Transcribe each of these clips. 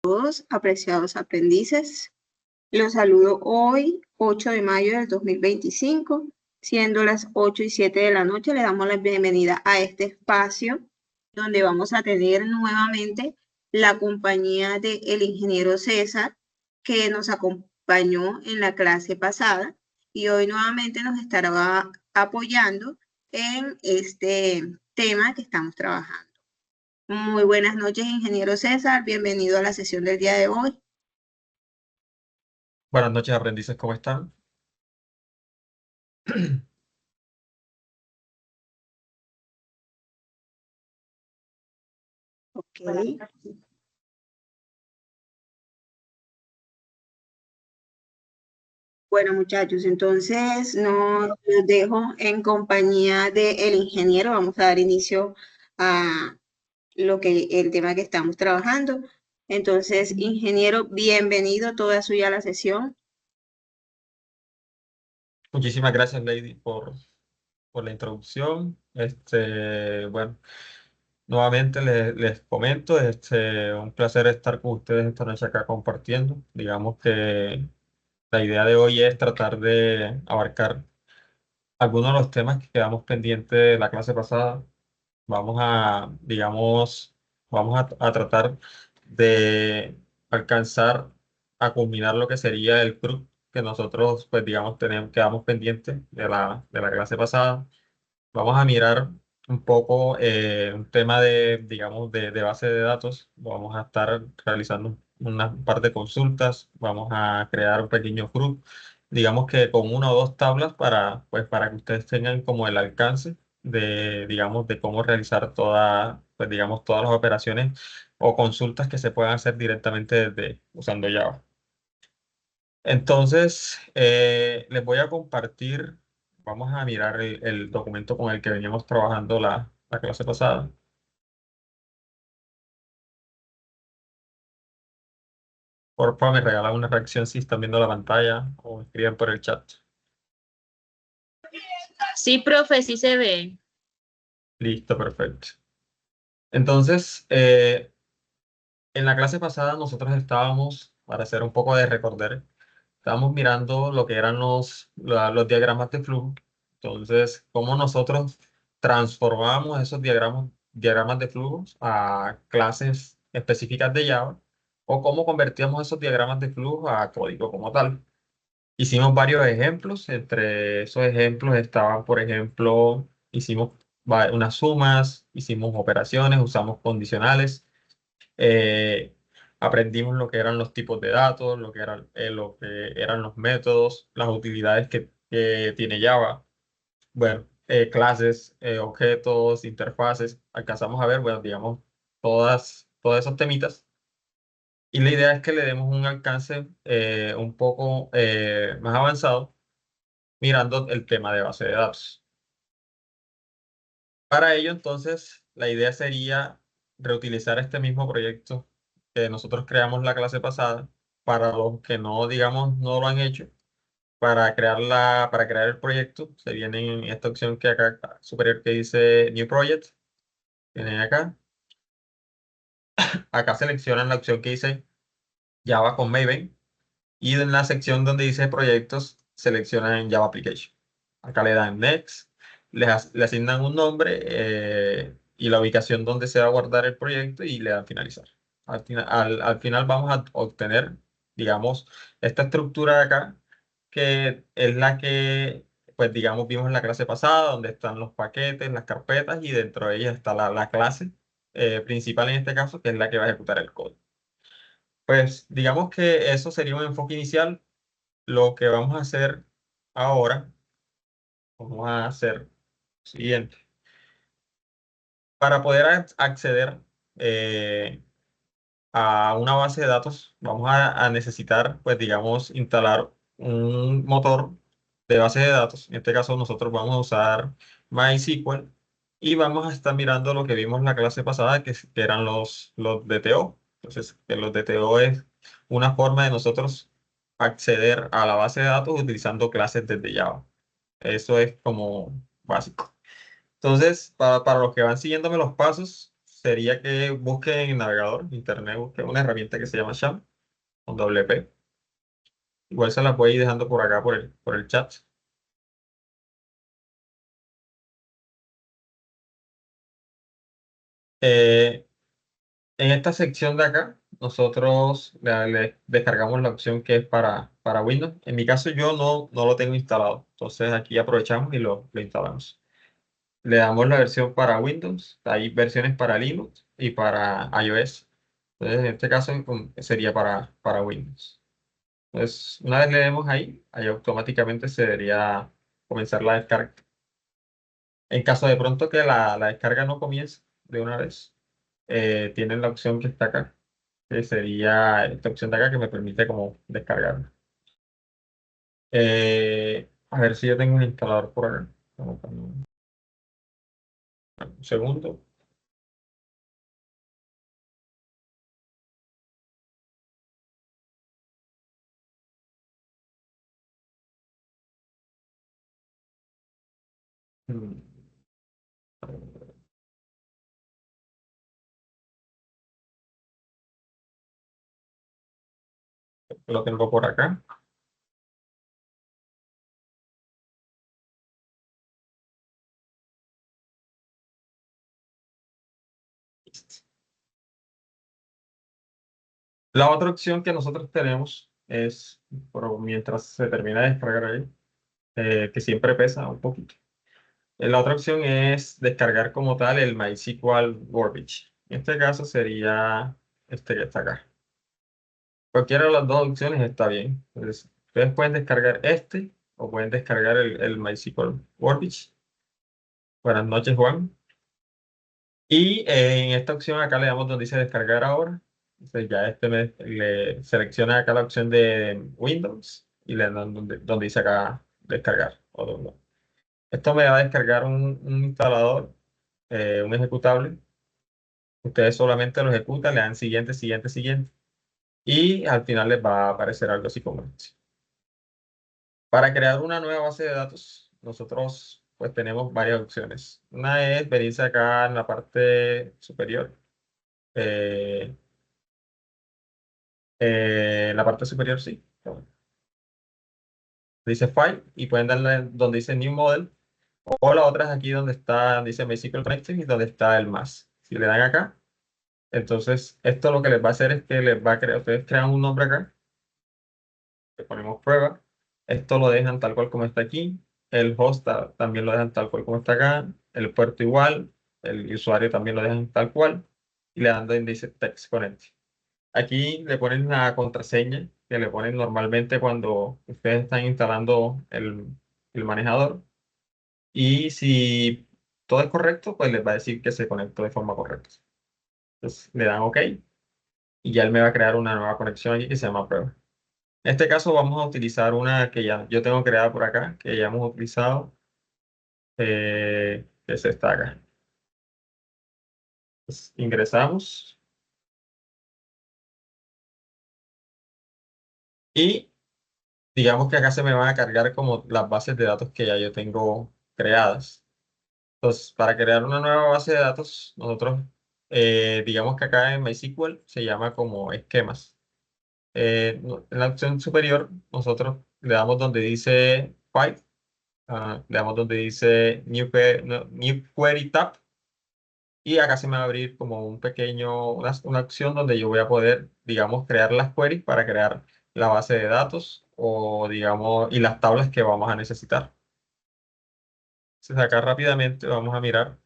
Todos, apreciados aprendices. Los saludo hoy, 8 de mayo del 2025, siendo las 8:07 de la noche. Le damos la bienvenida a este espacio donde vamos a tener nuevamente la compañía del ingeniero César, que nos acompañó en la clase pasada y hoy nuevamente nos estará apoyando en este tema que estamos trabajando. Muy buenas noches, ingeniero César. Bienvenido a la sesión del día de hoy. Buenas noches, aprendices, ¿cómo están? Ok. Bueno, muchachos, entonces los dejo en compañía del ingeniero. Vamos a dar inicio a el tema que estamos trabajando. Entonces, ingeniero, bienvenido, toda suya a la sesión. Muchísimas gracias, Lady, por la introducción. Bueno, nuevamente les comento, un placer estar con ustedes esta noche acá compartiendo. Digamos que la idea de hoy es tratar de abarcar algunos de los temas que quedamos pendientes de la clase pasada. Digamos, vamos a tratar de alcanzar a culminar lo que sería el CRUD que nosotros, pues digamos, quedamos pendientes de la clase pasada. Vamos a mirar un poco un tema digamos, de base de datos. Vamos a estar realizando una par de consultas. Vamos a crear un pequeño CRUD, digamos que con una o dos tablas para que ustedes tengan como el alcance digamos, de cómo realizar pues digamos, todas las operaciones o consultas que se puedan hacer directamente usando Java. Entonces, les voy a compartir, vamos a mirar el documento con el que veníamos trabajando la clase pasada. Por favor, me regalan una reacción si están viendo la pantalla o escriben por el chat. Sí, profe, sí se ve. Listo, perfecto. Entonces, en la clase pasada nosotros estábamos, para hacer un poco de recordar, estábamos mirando lo que eran los diagramas de flujo. Entonces, cómo nosotros transformamos esos diagramas de flujo a clases específicas de Java o cómo convertíamos esos diagramas de flujo a código como tal. Hicimos varios ejemplos. Entre esos ejemplos estaban, por ejemplo, hicimos unas sumas, hicimos operaciones, usamos condicionales, eh, aprendimos lo que eran los tipos de datos, lo que eran los métodos, las utilidades que tiene Java, bueno, clases, objetos, interfaces, alcanzamos a ver, bueno, digamos, todos esos temitas. Y la idea es que le demos un alcance un poco más avanzado mirando el tema de base de datos. Para ello, entonces, la idea sería reutilizar este mismo proyecto que nosotros creamos la clase pasada para los que no, digamos, no lo han hecho. Para crear el proyecto, se viene en esta opción que acá superior que dice New Project. Vienen acá. Acá seleccionan la opción que dice Java con Maven. Y en la sección donde dice proyectos, seleccionan Java Application. Acá le dan Next, le asignan un nombre y la ubicación donde se va a guardar el proyecto y le dan finalizar. Al final vamos a obtener, digamos, esta estructura de acá, que es la que, pues digamos, vimos en la clase pasada, donde están los paquetes, las carpetas y dentro de ellas está la clase principal en este caso, que es la que va a ejecutar el código. Pues digamos que eso sería un enfoque inicial. Lo que vamos a hacer ahora, vamos a hacer lo siguiente. Para poder acceder eh, a una base de datos, vamos a necesitar, pues digamos, instalar un motor de base de datos. En este caso nosotros vamos a usar MySQL y vamos a estar mirando lo que vimos en la clase pasada, que eran los DTO. Entonces, que los DTO es una forma de nosotros acceder a la base de datos utilizando clases desde Java. Eso es como básico. Entonces, para los que van siguiéndome los pasos, sería que busquen en el navegador, internet, busquen una herramienta que se llama Sham, con doble P. Igual se las voy a ir dejando por acá por el chat. Eh, en esta sección de acá, nosotros le descargamos la opción que es para Windows. En mi caso, yo no lo tengo instalado. Entonces, aquí aprovechamos y lo instalamos. Le damos la versión para Windows. Hay versiones para Linux y para iOS. Entonces, en este caso, sería para Windows. Entonces, una vez le demos ahí automáticamente se debería comenzar la descarga. En caso de pronto que la descarga no comience de una vez, tienen la opción que está acá, que sería esta opción de acá que me permite como descargar. A ver si yo tengo un instalador por acá. Un segundo. Mm, Lo tengo por acá. La otra opción que nosotros tenemos es, mientras se termina de descargar ahí, que siempre pesa un poquito. La otra opción es descargar como tal el MySQL Workbench. En este caso sería este que está acá. Cualquiera de las dos opciones está bien. Entonces, ustedes pueden descargar este o pueden descargar el MySQL Workbench. Buenas noches, Juan. Y en esta opción acá le damos donde dice descargar ahora. Entonces ya le selecciona acá la opción de Windows y le dan donde dice acá descargar. Esto me va a descargar un instalador, un ejecutable. Ustedes solamente lo ejecutan, le dan siguiente, siguiente, siguiente. Y al final les va a aparecer algo así como esto. Para crear una nueva base de datos, nosotros pues tenemos varias opciones. Una es venirse acá en la parte superior. eh, en la parte superior, sí. Dice File y pueden darle donde dice New Model. O la otra es aquí donde está, dice MySQL Connected y donde está el más. Si le dan acá, entonces esto lo que les va a hacer es que les va a crear, ustedes crean un nombre acá, le ponemos prueba. Esto lo dejan tal cual como está aquí. El host también lo dejan tal cual como está acá. El puerto igual. El usuario también lo dejan tal cual. Y le dan donde dice Text Connect. Aquí le ponen la contraseña que le ponen normalmente cuando ustedes están instalando el manejador. Y si todo es correcto, pues les va a decir que se conectó de forma correcta. Entonces le dan OK y ya él me va a crear una nueva conexión aquí que se llama prueba. En este caso vamos a utilizar una que ya yo tengo creada por acá, que ya hemos utilizado, que es esta acá. Entonces, ingresamos y digamos que acá se me van a cargar como las bases de datos que ya yo tengo creadas. Entonces, para crear una nueva base de datos, nosotros, digamos que acá en MySQL se llama como esquemas. En la opción superior, nosotros le damos donde dice File, le damos donde dice New Query Tab, y acá se me va a abrir como una opción donde yo voy a poder, digamos, crear las queries para crear la base de datos o, digamos, y las tablas que vamos a necesitar. Entonces, acá rápidamente vamos a mirar.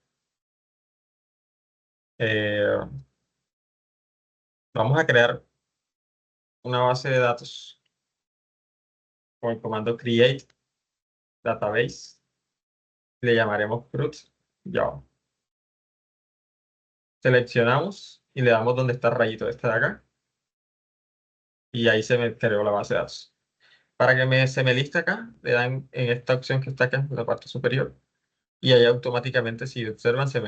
eh, Vamos a crear una base de datos con el comando create database. Le llamaremos CRUD Java. Seleccionamos y le damos donde está el rayito este de acá. Y ahí se me creó la base de datos. Para que se me liste acá, le dan en esta opción que está acá en la parte superior. Y ahí automáticamente, si observan, se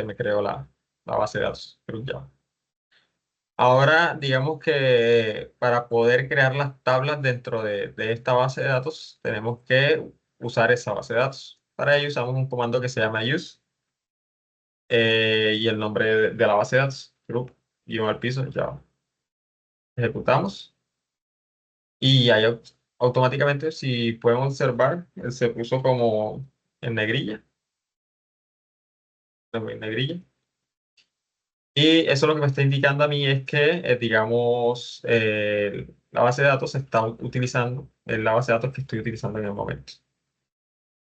me creó la base de datos CRUD Java. Ahora, digamos que para poder crear las tablas dentro de esta base de datos, tenemos que usar esa base de datos. Para ello usamos un comando que se llama use. y el nombre de la base de datos, group, guión al piso, ya ejecutamos. Y ahí automáticamente, si pueden observar, se puso como en negrilla, en negrilla. Y eso lo que me está indicando a mí es que, digamos, la base de datos se está utilizando, es la base de datos que estoy utilizando en el momento.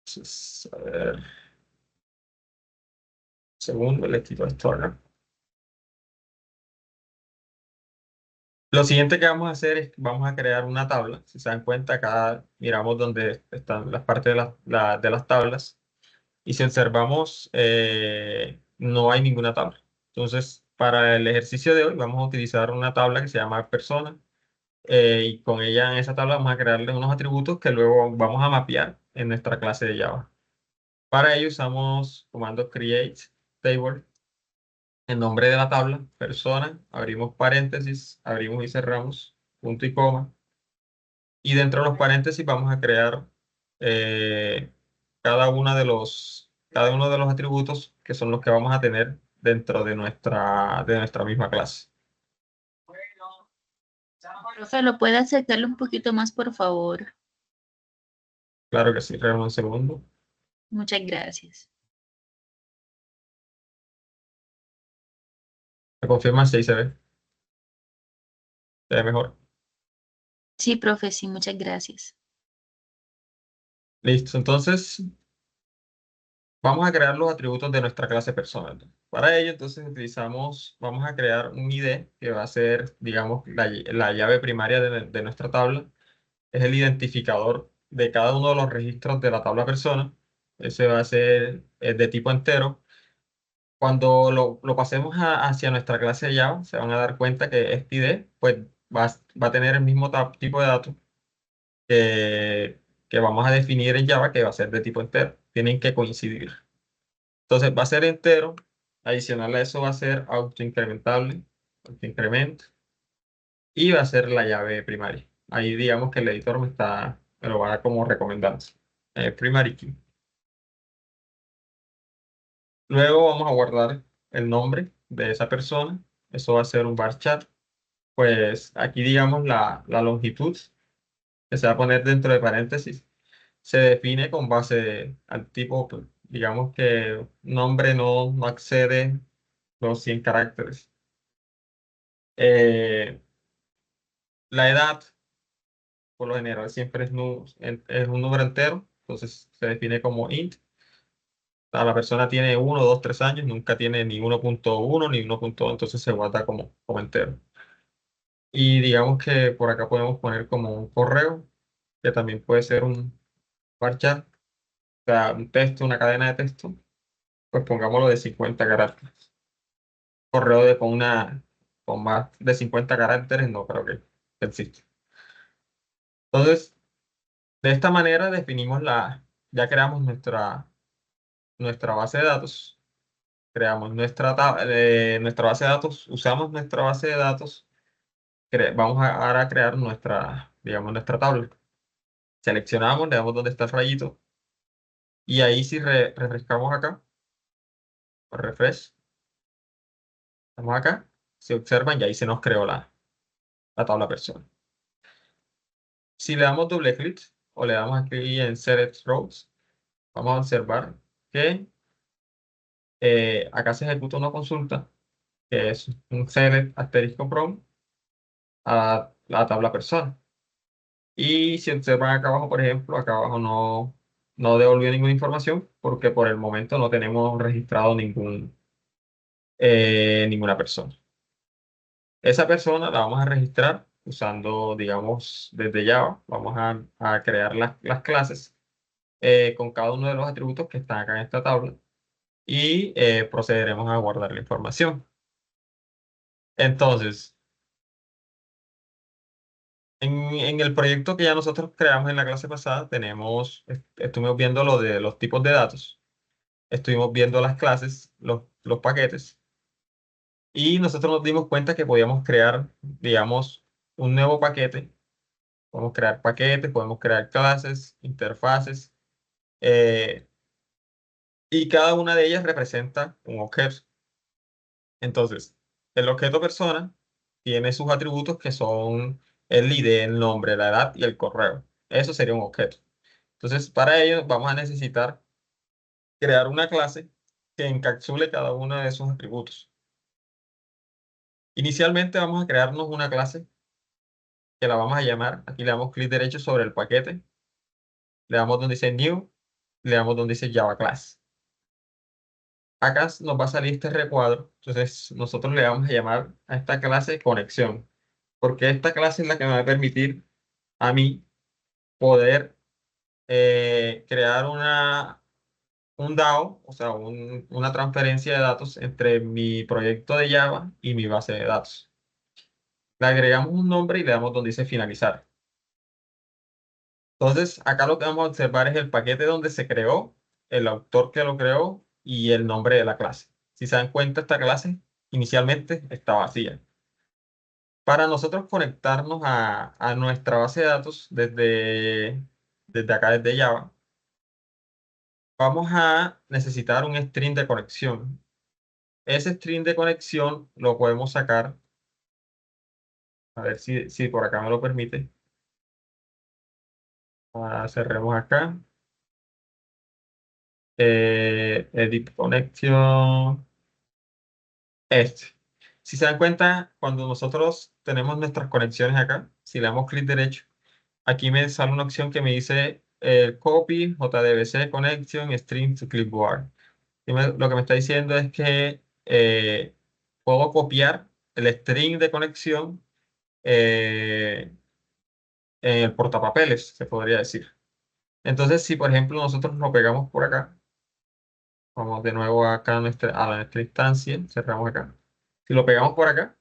Entonces, a ver, segundo, le quito esto acá. Lo siguiente que vamos a hacer es que vamos a crear una tabla. Si se dan cuenta, acá miramos donde están las partes de las tablas. Y si observamos, no hay ninguna tabla. Entonces, para el ejercicio de hoy vamos a utilizar una tabla que se llama persona. Y con ella, en esa tabla, vamos a crearle unos atributos que luego vamos a mapear en nuestra clase de Java. Para ello usamos comando create table, el nombre de la tabla, persona, abrimos paréntesis, abrimos y cerramos, punto y coma. Y dentro de los paréntesis vamos a crear eh, cada uno de los atributos que son los que vamos a tener dentro de nuestra misma clase. Profe, ¿lo puede acercarle un poquito más, por favor? Claro que sí, regálame un segundo. Muchas gracias. Me confirma si ahí se ve. Se ve mejor. Sí, profe, sí, muchas gracias. Listo, entonces vamos a crear los atributos de nuestra clase personal. Para ello, entonces vamos a crear un ID que va a ser, digamos, la llave primaria de nuestra tabla. Es el identificador de cada uno de los registros de la tabla persona. Ese va a ser de tipo entero. Cuando lo pasemos hacia nuestra clase de Java, se van a dar cuenta que este ID pues, va a tener el mismo tipo de datos que, que vamos a definir en Java, que va a ser de tipo entero. Tienen que coincidir. Entonces va a ser entero. Adicional a eso va a ser autoincrementable, autoincrement, y va a ser la llave primaria. Ahí digamos que el editor me lo va a dar como recomendancia. Primary key. Luego vamos a guardar el nombre de esa persona. Eso va a ser un varchar. Pues aquí digamos la longitud que se va a poner dentro de paréntesis. Se define con base al tipo, pues, digamos que nombre no excede los 100 caracteres. La edad, por lo general, siempre es un número entero, entonces se define como int. La persona tiene 1, 2, 3 años, nunca tiene ni 1.1 ni 1.2, entonces se guarda como entero. Y digamos que por acá podemos poner como un correo, que también puede ser un varchar, o sea, un texto, una cadena de texto, pues pongámoslo de 50 caracteres. Correo con más de 50 caracteres, no creo que exista. Entonces, de esta manera ya creamos nuestra base de datos, creamos nuestra base de datos, usamos nuestra base de datos, vamos ahora a crear digamos, nuestra tabla. Seleccionamos, le damos donde está el rayito, y ahí si refrescamos acá, refresh, estamos acá, se observan y ahí se nos creó la tabla persona. Si le damos doble clic o le damos aquí en Select Rows, vamos a observar que acá se ejecuta una consulta, que es un select asterisco from a la tabla persona. Y si observan acá abajo, por ejemplo, acá abajo no devolvió ninguna información porque por el momento no tenemos registrado ninguna persona. Esa persona la vamos a registrar usando, digamos, desde Java. Vamos a crear las clases con cada uno de los atributos que están acá en esta tabla y procederemos a guardar la información. Entonces, en el proyecto que ya nosotros creamos en la clase pasada, estuvimos viendo lo de los tipos de datos, estuvimos viendo las clases, los paquetes, y nosotros nos dimos cuenta que podíamos crear, digamos, un nuevo paquete. Podemos crear paquetes, podemos crear clases, interfaces, eh, y cada una de ellas representa un objeto. Entonces, el objeto persona tiene sus atributos que son el ID, el nombre, la edad y el correo. Eso sería un objeto. Entonces, para ello vamos a necesitar crear una clase que encapsule cada uno de esos atributos. Inicialmente vamos a crearnos una clase que la vamos a llamar, aquí le damos clic derecho sobre el paquete, le damos donde dice New, le damos donde dice Java Class. Acá nos va a salir este recuadro, entonces nosotros le vamos a llamar a esta clase conexión, porque esta clase es la que me va a permitir a mí poder crear un DAO, o sea, una transferencia de datos entre mi proyecto de Java y mi base de datos. Le agregamos un nombre y le damos donde dice finalizar. Entonces, acá lo que vamos a observar es el paquete donde se creó, el autor que lo creó y el nombre de la clase. Si se dan cuenta, esta clase inicialmente está vacía. Para nosotros conectarnos a nuestra base de datos desde acá, desde Java, vamos a necesitar un string de conexión. Ese string de conexión lo podemos sacar, a ver si por acá me lo permite. Cerremos acá. Edit Connection. Este. Si se dan cuenta, cuando nosotros tenemos nuestras conexiones acá, si le damos clic derecho, aquí me sale una opción que me dice Copy, JDBC Connection, String to Clipboard. Lo que me está diciendo es que puedo copiar el string de conexión en el portapapeles, se podría decir. Entonces, si por ejemplo nosotros lo pegamos por acá, vamos de nuevo acá a nuestra instancia, cerramos acá. Si lo pegamos por acá,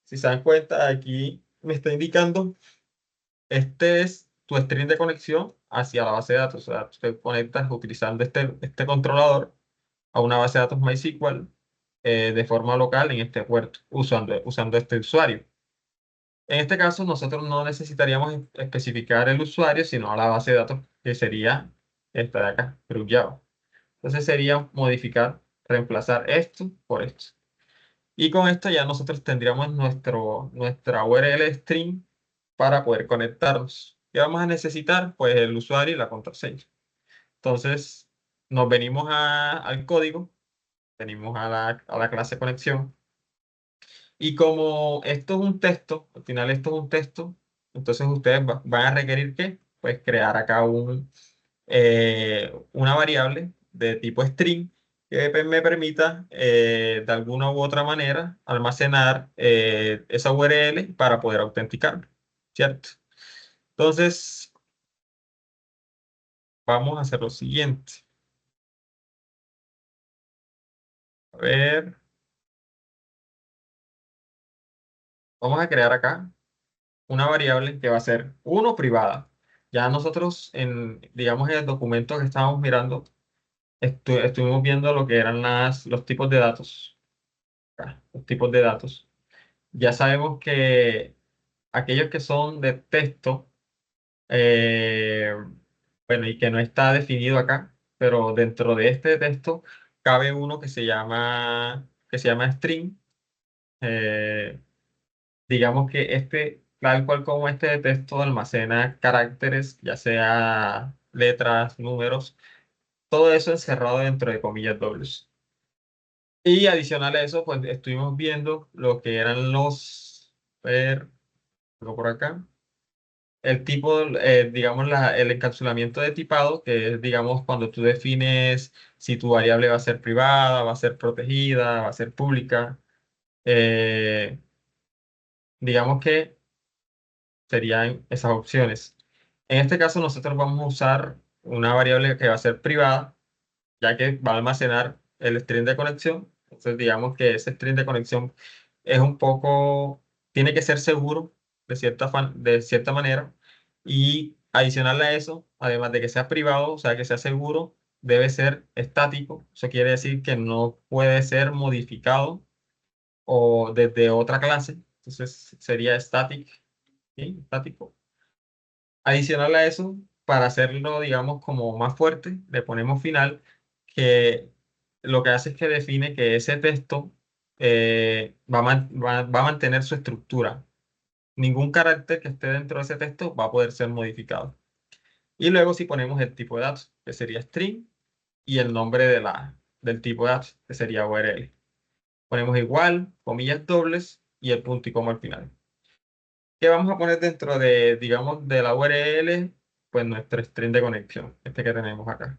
si se dan cuenta, aquí me está indicando, este es tu string de conexión hacia la base de datos. O sea, tú te conectas utilizando este controlador a una base de datos MySQL de forma local en este puerto, usando este usuario. En este caso, nosotros no necesitaríamos especificar el usuario, sino a la base de datos, que sería esta de acá, Group Java. Entonces sería modificar, reemplazar esto por esto. Y con esto ya nosotros tendríamos nuestra URL string para poder conectarnos. ¿Qué vamos a necesitar? Pues el usuario y la contraseña. Entonces nos venimos al código, venimos a la clase conexión. Y como esto es un texto, al final esto es un texto, entonces ustedes van a requerir ¿qué? Pues crear acá una variable de tipo string que me permita de alguna u otra manera almacenar esa URL para poder autenticar, ¿cierto? Entonces, vamos a hacer lo siguiente. A ver, vamos a crear acá una variable que va a ser privada. Ya nosotros, digamos, en el documento que estábamos mirando, estuvimos viendo lo que eran los tipos de datos. Acá, los tipos de datos. Ya sabemos que aquellos que son de texto, eh, bueno, y que no está definido acá, pero dentro de este texto cabe uno que se llama string. Eh, digamos que tal cual como este de texto almacena caracteres, ya sea letras, números, todo eso encerrado dentro de comillas dobles. Y adicional a eso, pues estuvimos viendo lo que eran a ver, algo por acá. El tipo, digamos, el encapsulamiento de tipado, que es, digamos, cuando tú defines si tu variable va a ser privada, va a ser protegida, va a ser pública. eh, digamos que serían esas opciones. En este caso, nosotros vamos a usar una variable que va a ser privada, ya que va a almacenar el string de conexión. Entonces, digamos que ese string de conexión tiene que ser seguro de cierta manera. Y adicional a eso, además de que sea privado, o sea, que sea seguro, debe ser estático. Eso quiere decir que no puede ser modificado o desde otra clase. Entonces, sería static, ¿sí? Estático. Adicional a eso, para hacerlo, digamos, como más fuerte, le ponemos final, que lo que hace es que define que ese texto va a mantener su estructura. Ningún carácter que esté dentro de ese texto va a poder ser modificado. Y luego si ponemos el tipo de datos, que sería string, y el nombre del tipo de datos, que sería URL. Ponemos igual, comillas dobles y el punto y coma al final. ¿Qué vamos a poner dentro de, digamos, de la URL? Pues nuestro string de conexión, este que tenemos acá.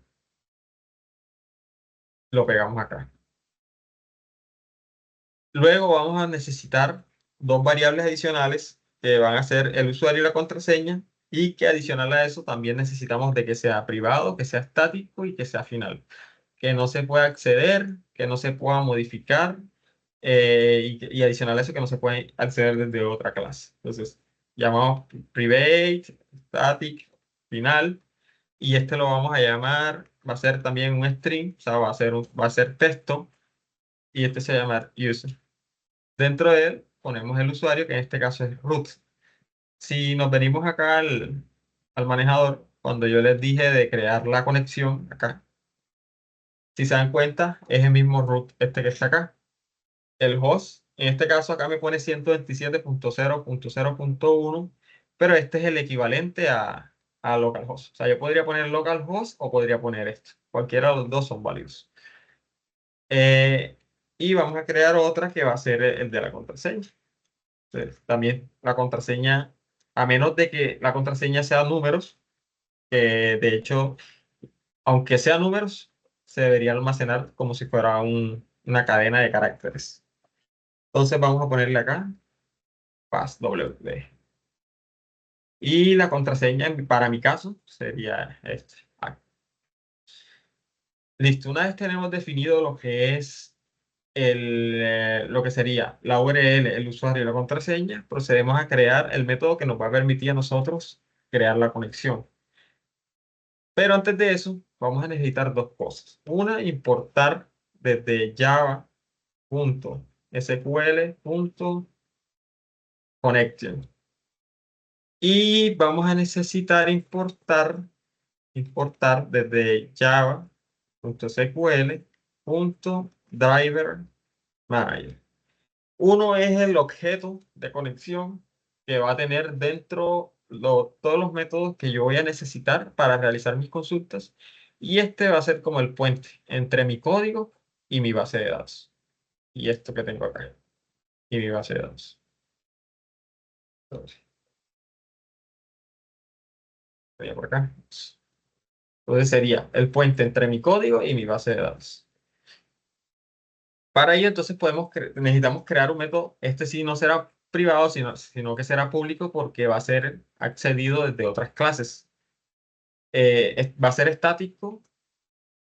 Lo pegamos acá. Luego vamos a necesitar dos variables adicionales que van a ser el usuario y la contraseña, y que adicional a eso también necesitamos de que sea privado, que sea estático y que sea final. Que no se pueda acceder, que no se pueda modificar, y adicional a eso que no se puede acceder desde otra clase. Entonces, llamamos private, static, final, y este lo vamos a llamar, va a ser también un string, o sea, va a ser texto, y este se va a llamar user. Dentro de él ponemos el usuario, que en este caso es root. Si nos venimos acá al manejador, cuando yo les dije de crear la conexión acá, si se dan cuenta, es el mismo root este que está acá. El host, en este caso acá me pone 127.0.0.1, pero este es el equivalente a localhost. O sea, yo podría poner localhost o podría poner esto. Cualquiera de los dos son válidos. Y vamos a crear otra que va a ser el de la contraseña. Entonces, también la contraseña, a menos de que la contraseña sea números, que de hecho, aunque sea números, se debería almacenar como si fuera una cadena de caracteres. Entonces vamos a ponerle acá passwd. Y la contraseña para mi caso sería este. Listo, una vez tenemos definido lo que es lo que sería la URL, el usuario y la contraseña, procedemos a crear el método que nos va a permitir a nosotros crear la conexión. Pero antes de eso, vamos a necesitar dos cosas. Una, importar desde java.sql.connection. Y vamos a necesitar importar desde java.sql.driverManager. Uno es el objeto de conexión que va a tener dentro todos los métodos que yo voy a necesitar para realizar mis consultas. Y este va a ser como el puente entre mi código y mi base de datos. Y esto que tengo acá. Y mi base de datos. Entonces, voy a por acá. Entonces sería el puente entre mi código y mi base de datos. Para ello, entonces necesitamos crear un método. Este sí no será privado, sino que será público, porque va a ser accedido desde otras clases. Va a ser estático,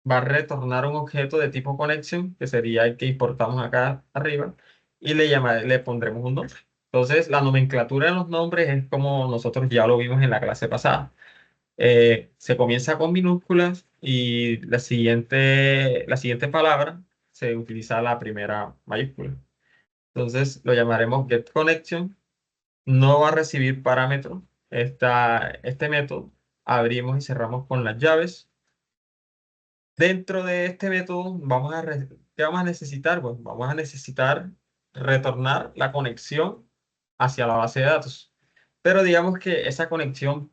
va a retornar un objeto de tipo connection, que sería el que importamos acá arriba, y le pondremos un nombre. Entonces, la nomenclatura de los nombres es como nosotros ya lo vimos en la clase pasada. Se comienza con minúsculas y la siguiente palabra se utiliza la primera mayúscula. Entonces lo llamaremos getConnection. No va a recibir parámetro. Este método abrimos y cerramos con las llaves. Dentro de este método ¿qué vamos a necesitar? Pues vamos a necesitar retornar la conexión hacia la base de datos. Pero digamos que esa conexión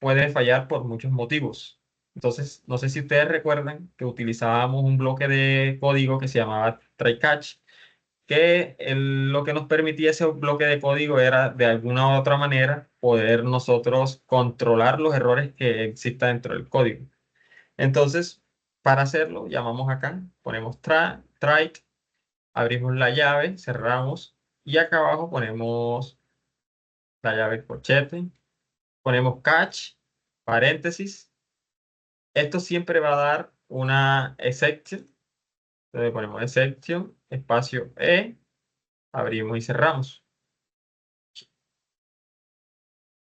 puede fallar por muchos motivos. Entonces, no sé si ustedes recuerdan que utilizábamos un bloque de código que se llamaba try catch, que lo que nos permitía ese bloque de código era de alguna u otra manera poder nosotros controlar los errores que existan dentro del código. Entonces, para hacerlo, llamamos acá, ponemos try, abrimos la llave, cerramos, y acá abajo ponemos la llave corchete, ponemos catch, paréntesis. Esto siempre va a dar una exception. Entonces ponemos exception, espacio abrimos y cerramos.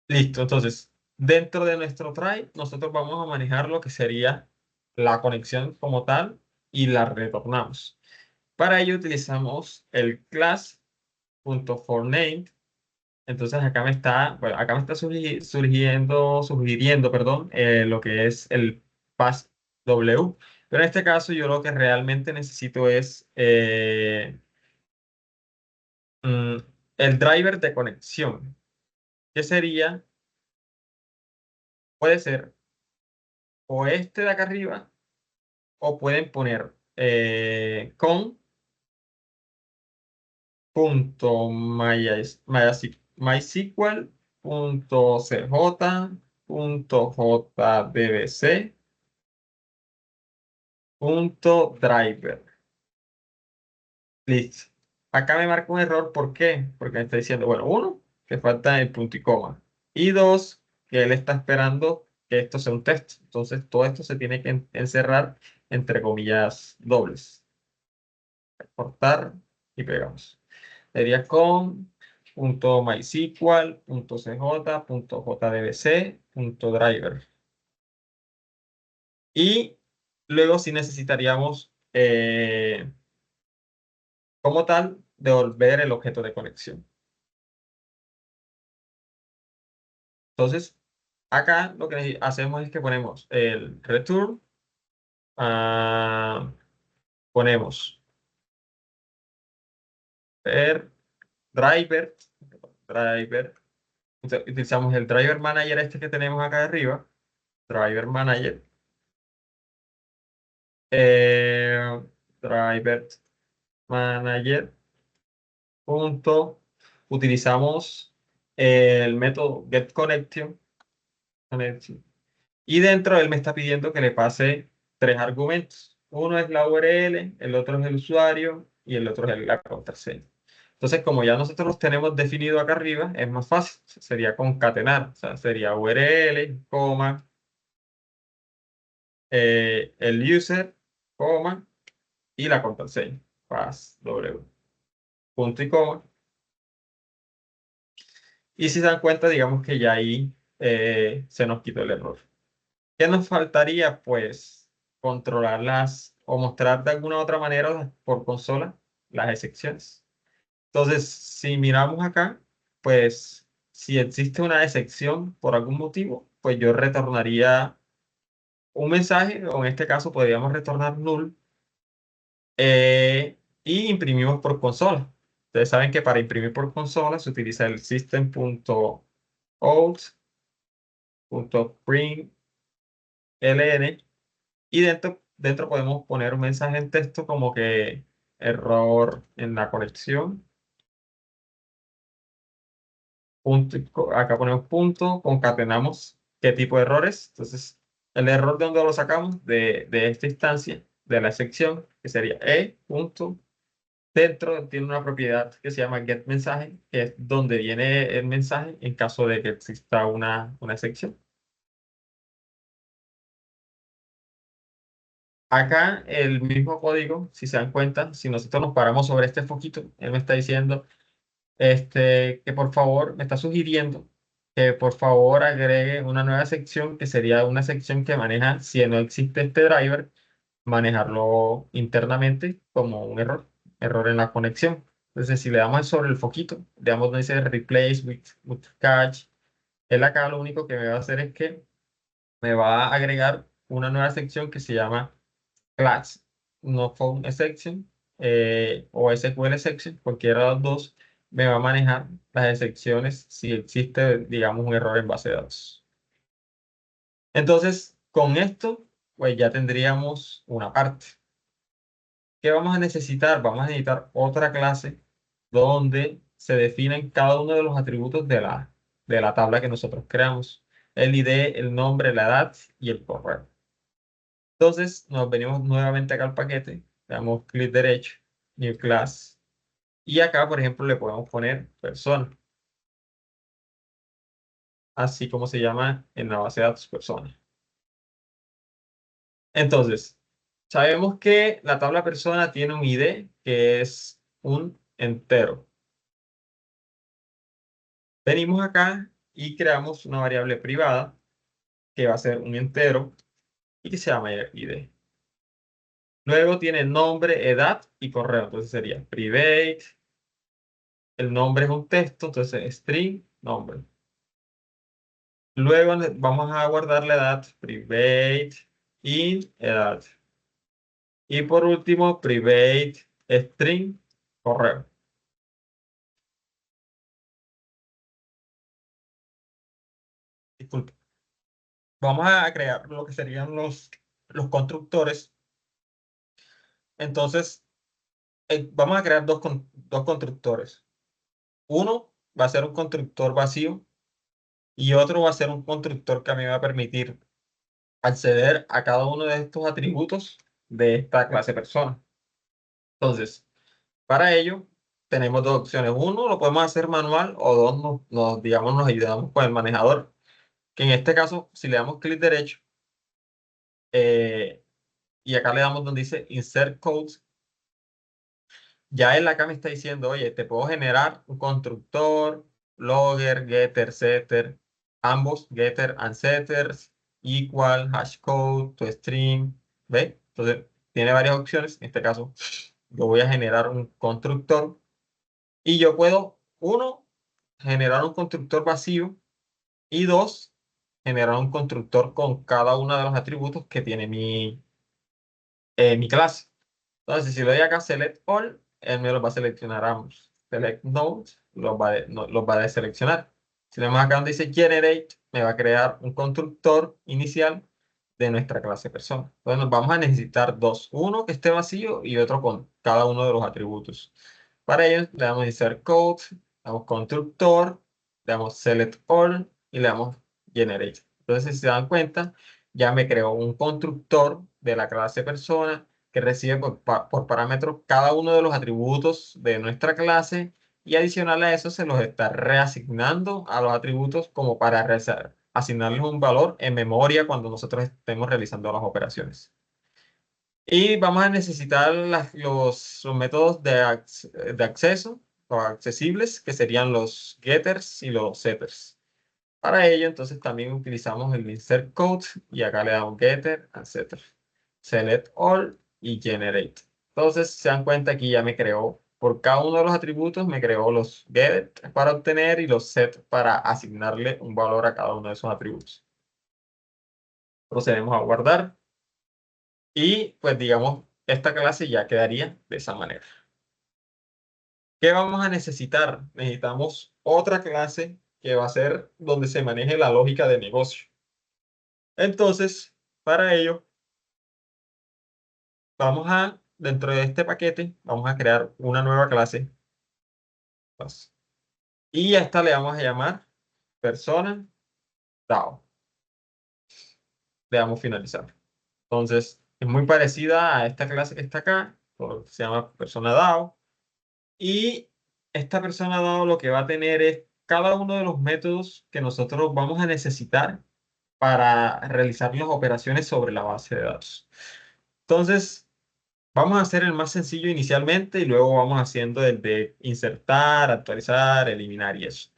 Listo, entonces, dentro de nuestro try, nosotros vamos a manejar lo que sería la conexión como tal y la retornamos. Para ello utilizamos el class.forName. Entonces acá me está sugiriendo, perdón, lo que es el passw. Pero en este caso yo lo que realmente necesito es el driver de conexión, que sería, puede ser o este de acá arriba, o pueden poner con punto MySQL punto CJ punto JDBC punto driver. Listo. Acá me marca un error. ¿Por qué? Porque me está diciendo, bueno, uno, que falta el punto y coma. Y dos, que él está esperando que esto sea un texto. Entonces, todo esto se tiene que encerrar entre comillas dobles. Cortar y pegamos. Sería con punto MySQL, punto CJ, punto JDBC, punto driver. Y luego sí necesitaríamos, como tal, devolver el objeto de conexión. Entonces, acá lo que hacemos es que ponemos el return, ponemos per driver, utilizamos el driver manager este que tenemos acá arriba, driver manager, driver manager, utilizamos el método getConnection, y dentro él me está pidiendo que le pase tres argumentos. Uno es la URL, el otro es el usuario y el otro es la contraseña. Entonces, como ya nosotros los tenemos definido acá arriba, es más fácil. Sería concatenar. O sea, sería URL, coma, el user, coma, y la contraseña. W, punto y coma. Y si se dan cuenta, digamos que ya ahí se nos quitó el error. ¿Qué nos faltaría? Pues controlarlas o mostrar de alguna otra manera por consola las excepciones. Entonces, si miramos acá, pues si existe una excepción por algún motivo, pues yo retornaría un mensaje, o en este caso podríamos retornar null, y imprimimos por consola. Ustedes saben que para imprimir por consola se utiliza el system.out.println, y dentro podemos poner un mensaje en texto como que error en la conexión. Punto, acá ponemos punto, concatenamos qué tipo de errores. Entonces, el error de dónde lo sacamos de esta instancia, de la sección, que sería punto. Dentro tiene una propiedad que se llama getMensaje, que es donde viene el mensaje en caso de que exista una sección. Acá el mismo código, si se dan cuenta, si nosotros nos paramos sobre este foquito, él me está diciendo que por favor, me está sugiriendo que por favor agregue una nueva sección que sería una sección que maneja, si no existe este driver, manejarlo internamente como un error en la conexión. Entonces, si le damos sobre el foquito, le damos donde dice replace with catch, él acá lo único que me va a hacer es que me va a agregar una nueva sección que se llama class no found exception, o SQL section, cualquiera de los dos, me va a manejar las excepciones si existe, digamos, un error en base de datos. Entonces, con esto, pues ya tendríamos una parte. ¿Qué vamos a necesitar? Vamos a necesitar otra clase donde se definen cada uno de los atributos de la tabla que nosotros creamos. El ID, el nombre, la edad y el correo. Entonces, nos venimos nuevamente acá al paquete, le damos clic derecho, New Class, y acá, por ejemplo, le podemos poner persona, así como se llama en la base de datos persona. Entonces, sabemos que la tabla persona tiene un ID que es un entero. Venimos acá y creamos una variable privada que va a ser un entero y que se llama ID. Luego tiene nombre, edad y correo. Entonces sería private. El nombre es un texto, entonces string, nombre. Luego vamos a guardar la edad, private int edad. Y por último, private string, correo. Disculpe. Vamos a crear lo que serían los constructores. Entonces, vamos a crear dos constructores. Uno va a ser un constructor vacío y otro va a ser un constructor que a mí me va a permitir acceder a cada uno de estos atributos de esta clase persona. Entonces, para ello, tenemos dos opciones. Uno, lo podemos hacer manual o dos, digamos, nos ayudamos con el manejador. Que en este caso, si le damos clic derecho y acá le damos donde dice Insert Code, ya él acá me está diciendo, oye, te puedo generar un constructor, logger, getter, setter, ambos, getter and setters, equal, hashcode, toString, ¿ve? Entonces, tiene varias opciones. En este caso, yo voy a generar un constructor y yo puedo, uno, generar un constructor vacío y dos, generar un constructor con cada uno de los atributos que tiene mi clase. Entonces, si le doy acá Select All, él me los va a seleccionar ambos. Select Node, los va a deseleccionar. Si le damos acá donde dice Generate, me va a crear un constructor inicial de nuestra clase persona. Entonces, nos vamos a necesitar dos. Uno que esté vacío y otro con cada uno de los atributos. Para ello, le damos Insert Code, le damos Constructor, le damos Select All y le damos Generate. Entonces, si se dan cuenta, ya me creó un constructor de la clase persona que recibe por parámetros cada uno de los atributos de nuestra clase y adicional a eso se los está reasignando a los atributos como para asignarles un valor en memoria cuando nosotros estemos realizando las operaciones. Y vamos a necesitar los métodos de acceso o accesibles, que serían los getters y los setters. Para ello, entonces, también utilizamos el insert code y acá le damos getter and setter. Select all y generate. Entonces, se dan cuenta aquí ya me creó, por cada uno de los atributos, me creó los get para obtener y los set para asignarle un valor a cada uno de esos atributos. Procedemos a guardar. Y pues digamos, esta clase ya quedaría de esa manera. ¿Qué vamos a necesitar? Necesitamos otra clase que va a ser donde se maneje la lógica de negocio. Entonces, para ello, dentro de este paquete, vamos a crear una nueva clase. Y a esta le vamos a llamar persona DAO. Le damos finalizar. Entonces, es muy parecida a esta clase que está acá, se llama persona DAO. Y esta persona DAO lo que va a tener es cada uno de los métodos que nosotros vamos a necesitar para realizar las operaciones sobre la base de datos. Entonces, vamos a hacer el más sencillo inicialmente y luego vamos haciendo el de insertar, actualizar, eliminar y eso.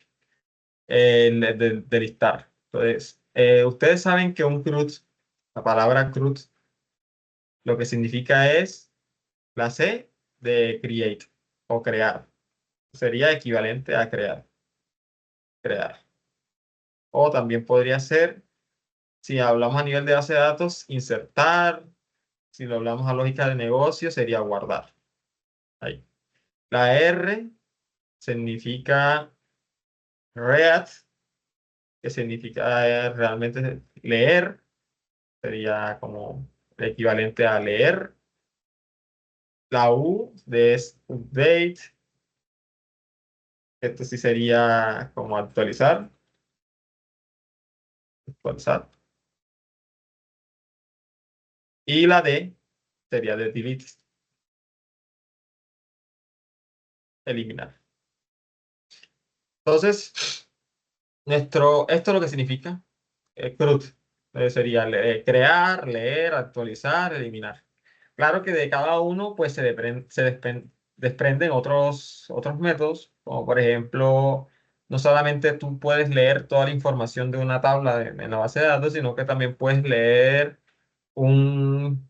El de listar. Entonces, ustedes saben que un CRUD, la palabra CRUD, lo que significa es la C de create o crear. Sería equivalente a crear. O también podría ser, si hablamos a nivel de base de datos, insertar. Si lo hablamos a lógica de negocio, sería guardar. Ahí. La R significa read, que significa realmente leer. Sería como el equivalente a leer. La U es update. Esto sí sería como actualizar. Actualizar. Y la D sería de delete. Eliminar. Entonces, esto es lo que significa CRUD. Sería crear, leer, actualizar, eliminar. Claro que de cada uno pues desprenden otros métodos, como por ejemplo, no solamente tú puedes leer toda la información de una tabla en la base de datos, sino que también puedes leer un,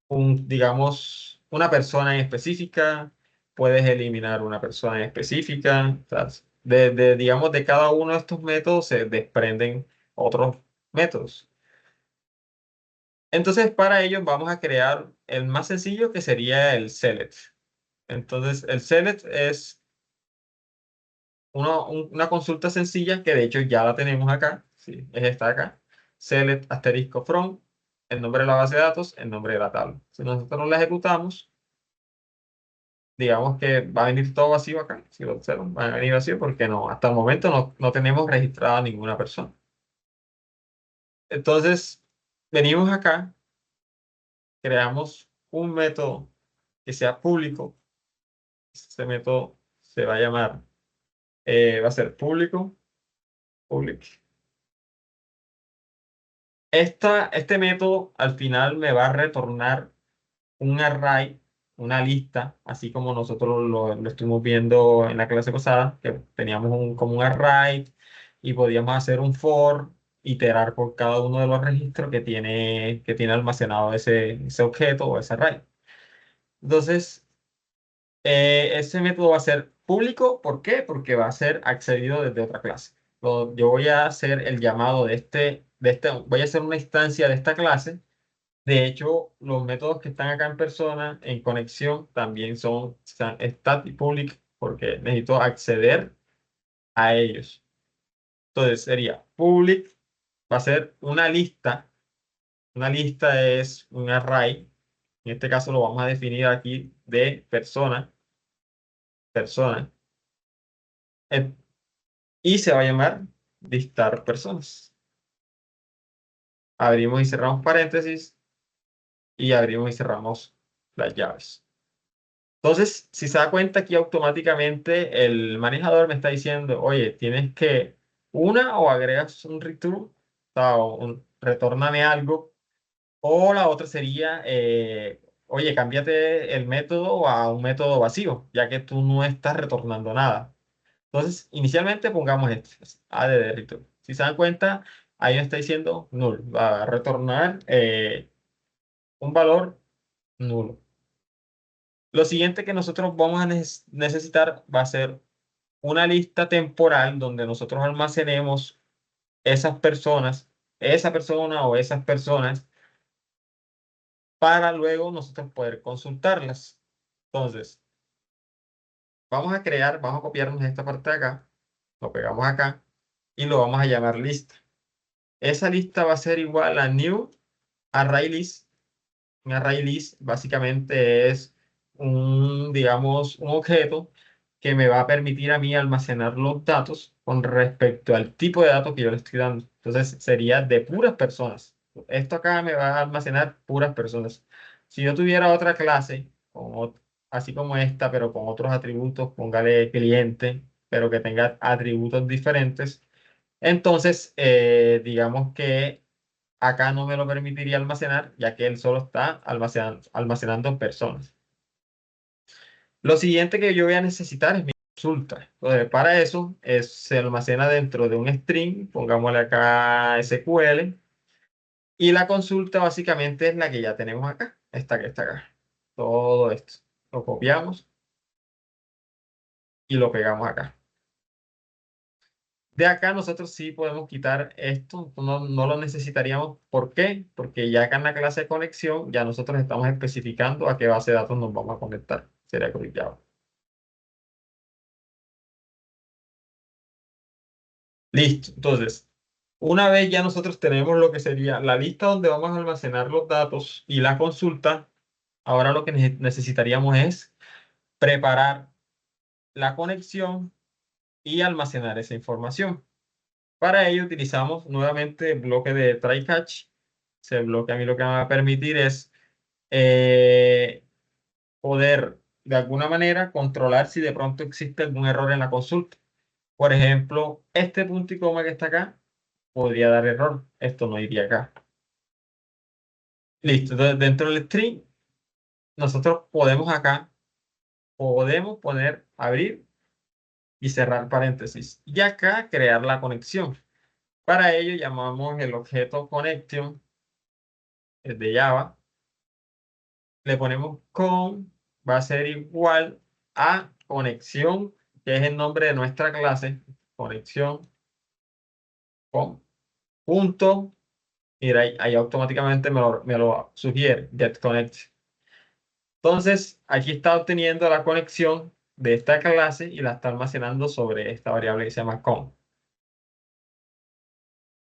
digamos, una persona en específica, puedes eliminar una persona en específica. O sea, digamos, de cada uno de estos métodos se desprenden otros métodos. Entonces, para ello vamos a crear el más sencillo, que sería el select. Entonces, el select es una consulta sencilla que de hecho ya la tenemos acá. Sí, es esta de acá. Select asterisco from, el nombre de la base de datos, el nombre de la tabla. Si nosotros la ejecutamos, digamos que va a venir todo vacío acá. Si lo observan, va a venir vacío porque no, hasta el momento no tenemos registrada ninguna persona. Entonces, venimos acá, creamos un método que sea público. Este método se va a llamar, va a ser público, public. Este método al final me va a retornar un array, una lista, así como nosotros lo estuvimos viendo en la clase pasada, que teníamos como un array y podíamos hacer un for, iterar por cada uno de los registros que tiene almacenado ese objeto o ese array. Entonces, ese método va a ser público. ¿Por qué? Porque va a ser accedido desde otra clase. Yo voy a hacer el llamado voy a hacer una instancia de esta clase. De hecho, los métodos que están acá en persona, en conexión, también son static public, porque necesito acceder a ellos. Entonces sería public, va a ser una lista. Una lista es un array. En este caso lo vamos a definir aquí de persona. Eh, y se va a llamar listar personas. Abrimos y cerramos paréntesis y abrimos y cerramos las llaves. Entonces, si se da cuenta aquí automáticamente el manejador me está diciendo, oye, tienes que o agregas un return, o sea, retórname algo, o la otra sería, oye, cámbiate el método a un método vacío, ya que tú no estás retornando nada. Entonces, inicialmente pongamos este, add return. Si se dan cuenta, ahí me está diciendo null, va a retornar un valor nulo. Lo siguiente que nosotros vamos a necesitar va a ser una lista temporal donde nosotros almacenemos esas personas, esa persona o esas personas, para luego nosotros poder consultarlas. Entonces, vamos a copiarnos esta parte de acá, lo pegamos acá y lo vamos a llamar lista. Esa lista va a ser igual a new array list. Un array list básicamente es digamos, un objeto que me va a permitir a mí almacenar los datos con respecto al tipo de datos que yo le estoy dando. Entonces sería de puras personas. Esto acá me va a almacenar puras personas. Si yo tuviera otra clase, así como esta, pero con otros atributos, póngale cliente, pero que tenga atributos diferentes, entonces digamos que acá no me lo permitiría almacenar, ya que él solo está almacenando personas. Lo siguiente que yo voy a necesitar es mi consulta. Entonces, para eso se almacena dentro de un string, pongámosle acá SQL, y la consulta básicamente es la que ya tenemos acá, esta que está acá. Todo esto. Lo copiamos y lo pegamos acá. De acá nosotros sí podemos quitar esto, no lo necesitaríamos. ¿Por qué? Porque ya acá en la clase de conexión ya nosotros estamos especificando a qué base de datos nos vamos a conectar. Sería con Java. Listo. Entonces, una vez ya nosotros tenemos lo que sería la lista donde vamos a almacenar los datos y la consulta, ahora lo que necesitaríamos es preparar la conexión y almacenar esa información. Para ello utilizamos nuevamente el bloque de try catch. Ese bloque a mí lo que me va a permitir es eh, poder de alguna manera controlar si de pronto existe algún error en la consulta. Por ejemplo, este punto y coma que está acá podría dar error. Esto no iría acá. Listo. Entonces, dentro del string, nosotros podemos poner abrir y cerrar paréntesis. Y acá crear la conexión. Para ello llamamos el objeto connection, es de Java. Le ponemos va a ser igual a conexión, que es el nombre de nuestra clase, conexión con punto Mira, ahí automáticamente me lo sugiere, get connect. Entonces, aquí está obteniendo la conexión de esta clase y la está almacenando sobre esta variable que se llama con.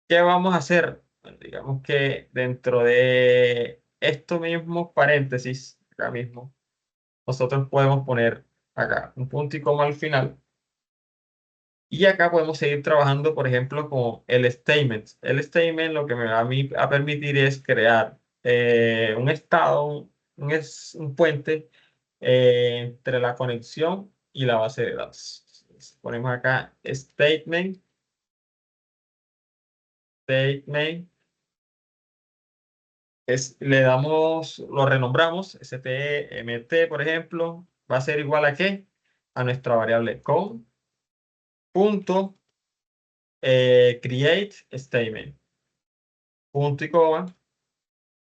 ¿Qué vamos a hacer? Bueno, digamos que dentro de estos mismos paréntesis, acá mismo, nosotros podemos poner acá un punto y coma al final. Y acá podemos seguir trabajando, por ejemplo, con el statement. El statement lo que me va a mí a permitir es crear un estado, un puente entre la conexión y la base de datos. Entonces, ponemos acá statement, le damos, lo renombramos, stmt, por ejemplo, va a ser igual a ¿qué? A nuestra variable con punto create statement, punto y coma,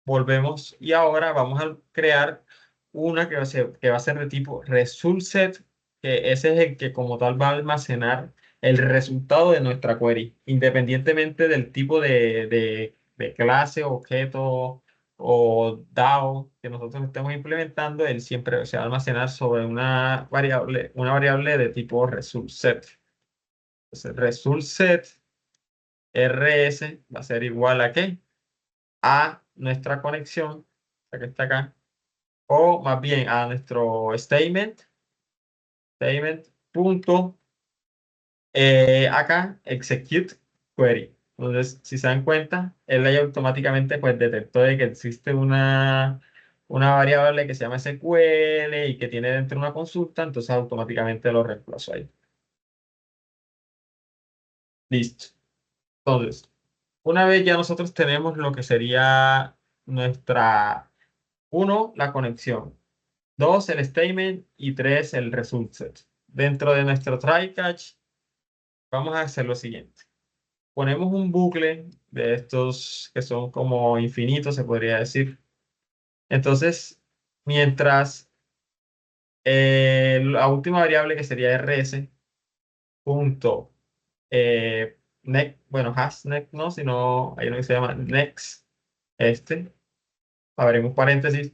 volvemos y ahora vamos a crear una que va a ser de tipo result set, que ese es el que como tal va a almacenar el resultado de nuestra query, independientemente del tipo de clase, objeto o DAO que nosotros estemos implementando, él siempre se va a almacenar sobre una variable de tipo result set. Entonces, result set rs va a ser igual a ¿qué? A nuestra conexión, la que está acá, o más bien a nuestro statement punto acá execute query. Entonces, si se dan cuenta, él ahí automáticamente pues detectó de que existe una variable que se llama SQL y que tiene dentro una consulta, entonces automáticamente lo reemplazó ahí. Listo. Entonces, una vez ya nosotros tenemos lo que sería nuestra, uno, la conexión. 2, el statement y 3, el result set. Dentro de nuestro try catch, vamos a hacer lo siguiente. Ponemos un bucle de estos que son como infinitos, se podría decir. Entonces, mientras la última variable que sería rs, punto, bueno, hash next no, sino hay uno que se llama next, abrimos paréntesis.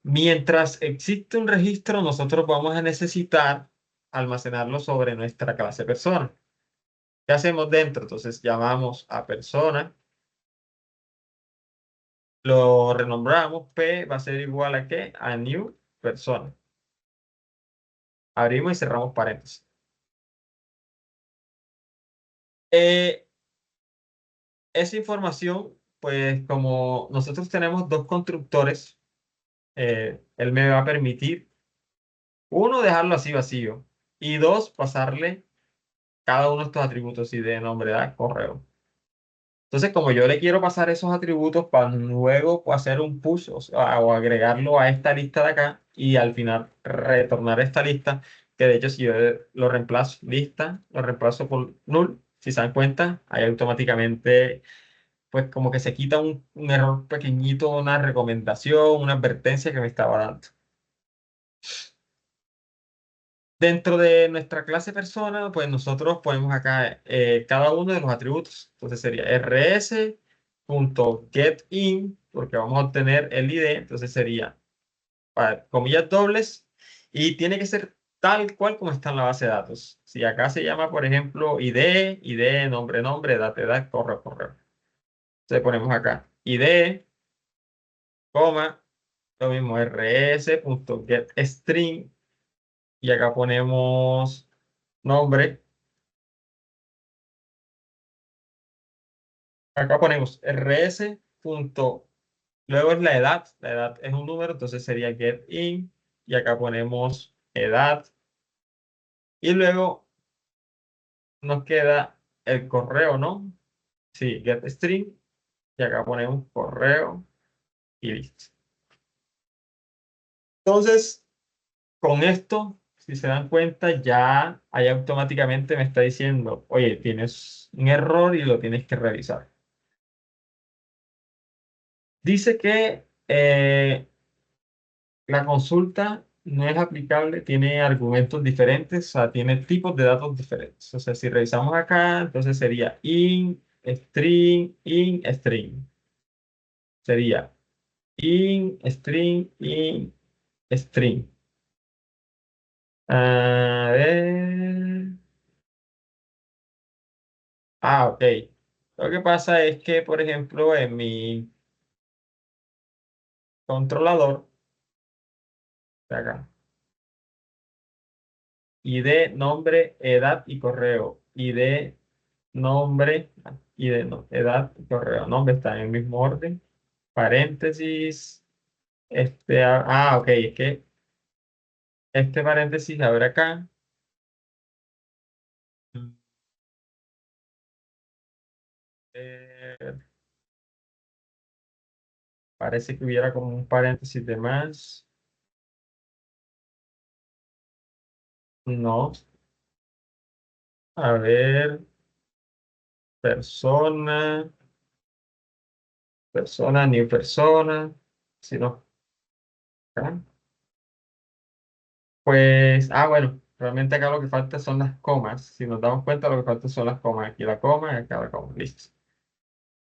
Mientras existe un registro, nosotros vamos a necesitar almacenarlo sobre nuestra clase persona. ¿Qué hacemos dentro? Entonces llamamos a persona, lo renombramos, P va a ser igual a ¿qué? A new persona. Abrimos y cerramos paréntesis. Esa información, pues como nosotros tenemos dos constructores, él me va a permitir, uno, dejarlo así vacío y dos, pasarle cada uno de estos atributos, ID, nombre, edad, correo. Entonces, como yo le quiero pasar esos atributos para luego hacer un push o agregarlo a esta lista de acá y al final retornar esta lista, que de hecho si yo lo reemplazo, lista, lo reemplazo por null, si se dan cuenta, ahí automáticamente pues como que se quita un error pequeñito, una recomendación, una advertencia que me estaba dando. Dentro de nuestra clase persona, pues nosotros ponemos acá cada uno de los atributos. Entonces sería rs.getIn, porque vamos a obtener el ID, entonces sería comillas dobles, y tiene que ser tal cual como está en la base de datos. Si acá se llama, por ejemplo, ID, nombre, edad, correo. Entonces ponemos acá ID, coma, lo mismo rs.getString, y acá ponemos nombre. Acá ponemos rs. Luego es la edad es un número, entonces sería getIn, y acá ponemos edad, y luego nos queda el correo, ¿no? Sí, getString, y acá ponemos correo, y listo. Entonces, con esto, si se dan cuenta, ya ahí automáticamente me está diciendo, oye, tienes un error y lo tienes que revisar. Dice que la consulta no es aplicable, tiene argumentos diferentes, o sea, tiene tipos de datos diferentes. O sea, si revisamos acá, entonces sería in string. sería in string. A ver. Ok. Lo que pasa es que, por ejemplo, en mi controlador, de acá, ID, nombre, edad y correo. ID, nombre, edad y correo. Nombre está en el mismo orden. Paréntesis. Ok, es que este paréntesis abre acá. Eh, Parece que hubiera como un paréntesis de más. No. A ver, persona, new persona. Si no, acá. Pues, bueno, realmente acá lo que falta son las comas. Si nos damos cuenta, lo que falta son las comas. Aquí la coma y acá la coma. Listo.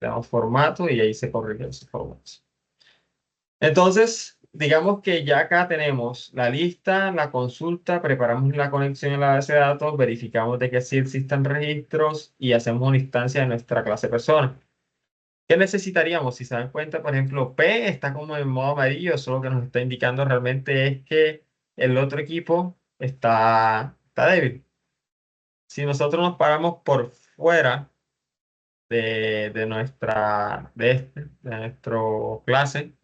Le damos formato y ahí se corrigen esos formatos. Entonces, digamos que ya acá tenemos la lista, la consulta, preparamos la conexión en la base de datos, verificamos de que sí existan registros y hacemos una instancia de nuestra clase persona. ¿Qué necesitaríamos? Si se dan cuenta, por ejemplo, P está como en modo amarillo, eso lo que nos está indicando realmente es que el otro equipo está débil. Si nosotros nos paramos por fuera de nuestro clase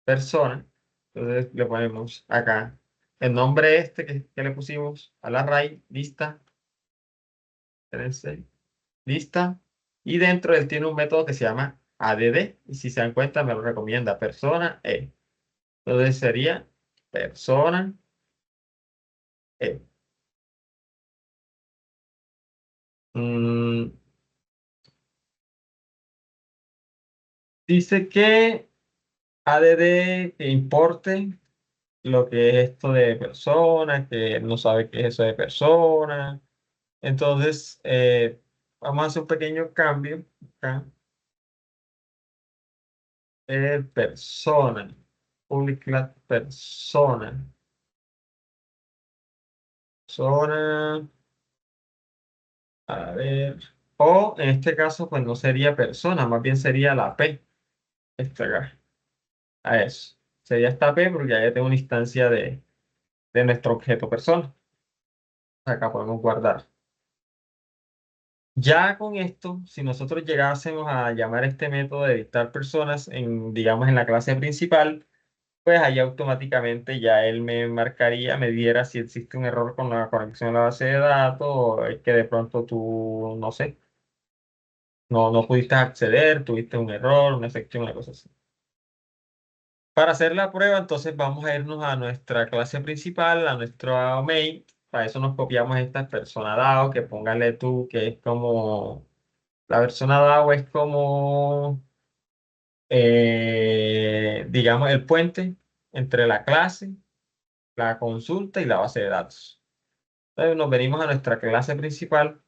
persona, entonces le ponemos acá el nombre que le pusimos al array, lista, espérense, lista, y dentro él tiene un método que se llama add, y si se dan cuenta me lo recomienda persona e. Entonces sería persona e. Mm, Dice que add que importe lo que es esto de persona, que no sabe qué es eso de persona. Entonces, vamos a hacer un pequeño cambio acá. Persona, public class persona, persona, a ver, o en este caso, pues no sería persona, más bien sería la P, esta acá, a eso. Sería esta P porque ya tengo una instancia de nuestro objeto persona. Acá podemos guardar. Ya con esto, si nosotros llegásemos a llamar este método de dictar personas digamos, en la clase principal, pues ahí automáticamente ya él me marcaría, me diera si existe un error con la conexión a la base de datos o es que de pronto tú, no sé, no pudiste acceder, tuviste un error, una excepción, una cosa así. Para hacer la prueba, entonces vamos a irnos a nuestra clase principal, a nuestro main. Para eso nos copiamos esta persona DAO, que póngale tú, que es como, la persona DAO es como, digamos, el puente entre la clase, la consulta y la base de datos. Entonces nos venimos a nuestra clase principal.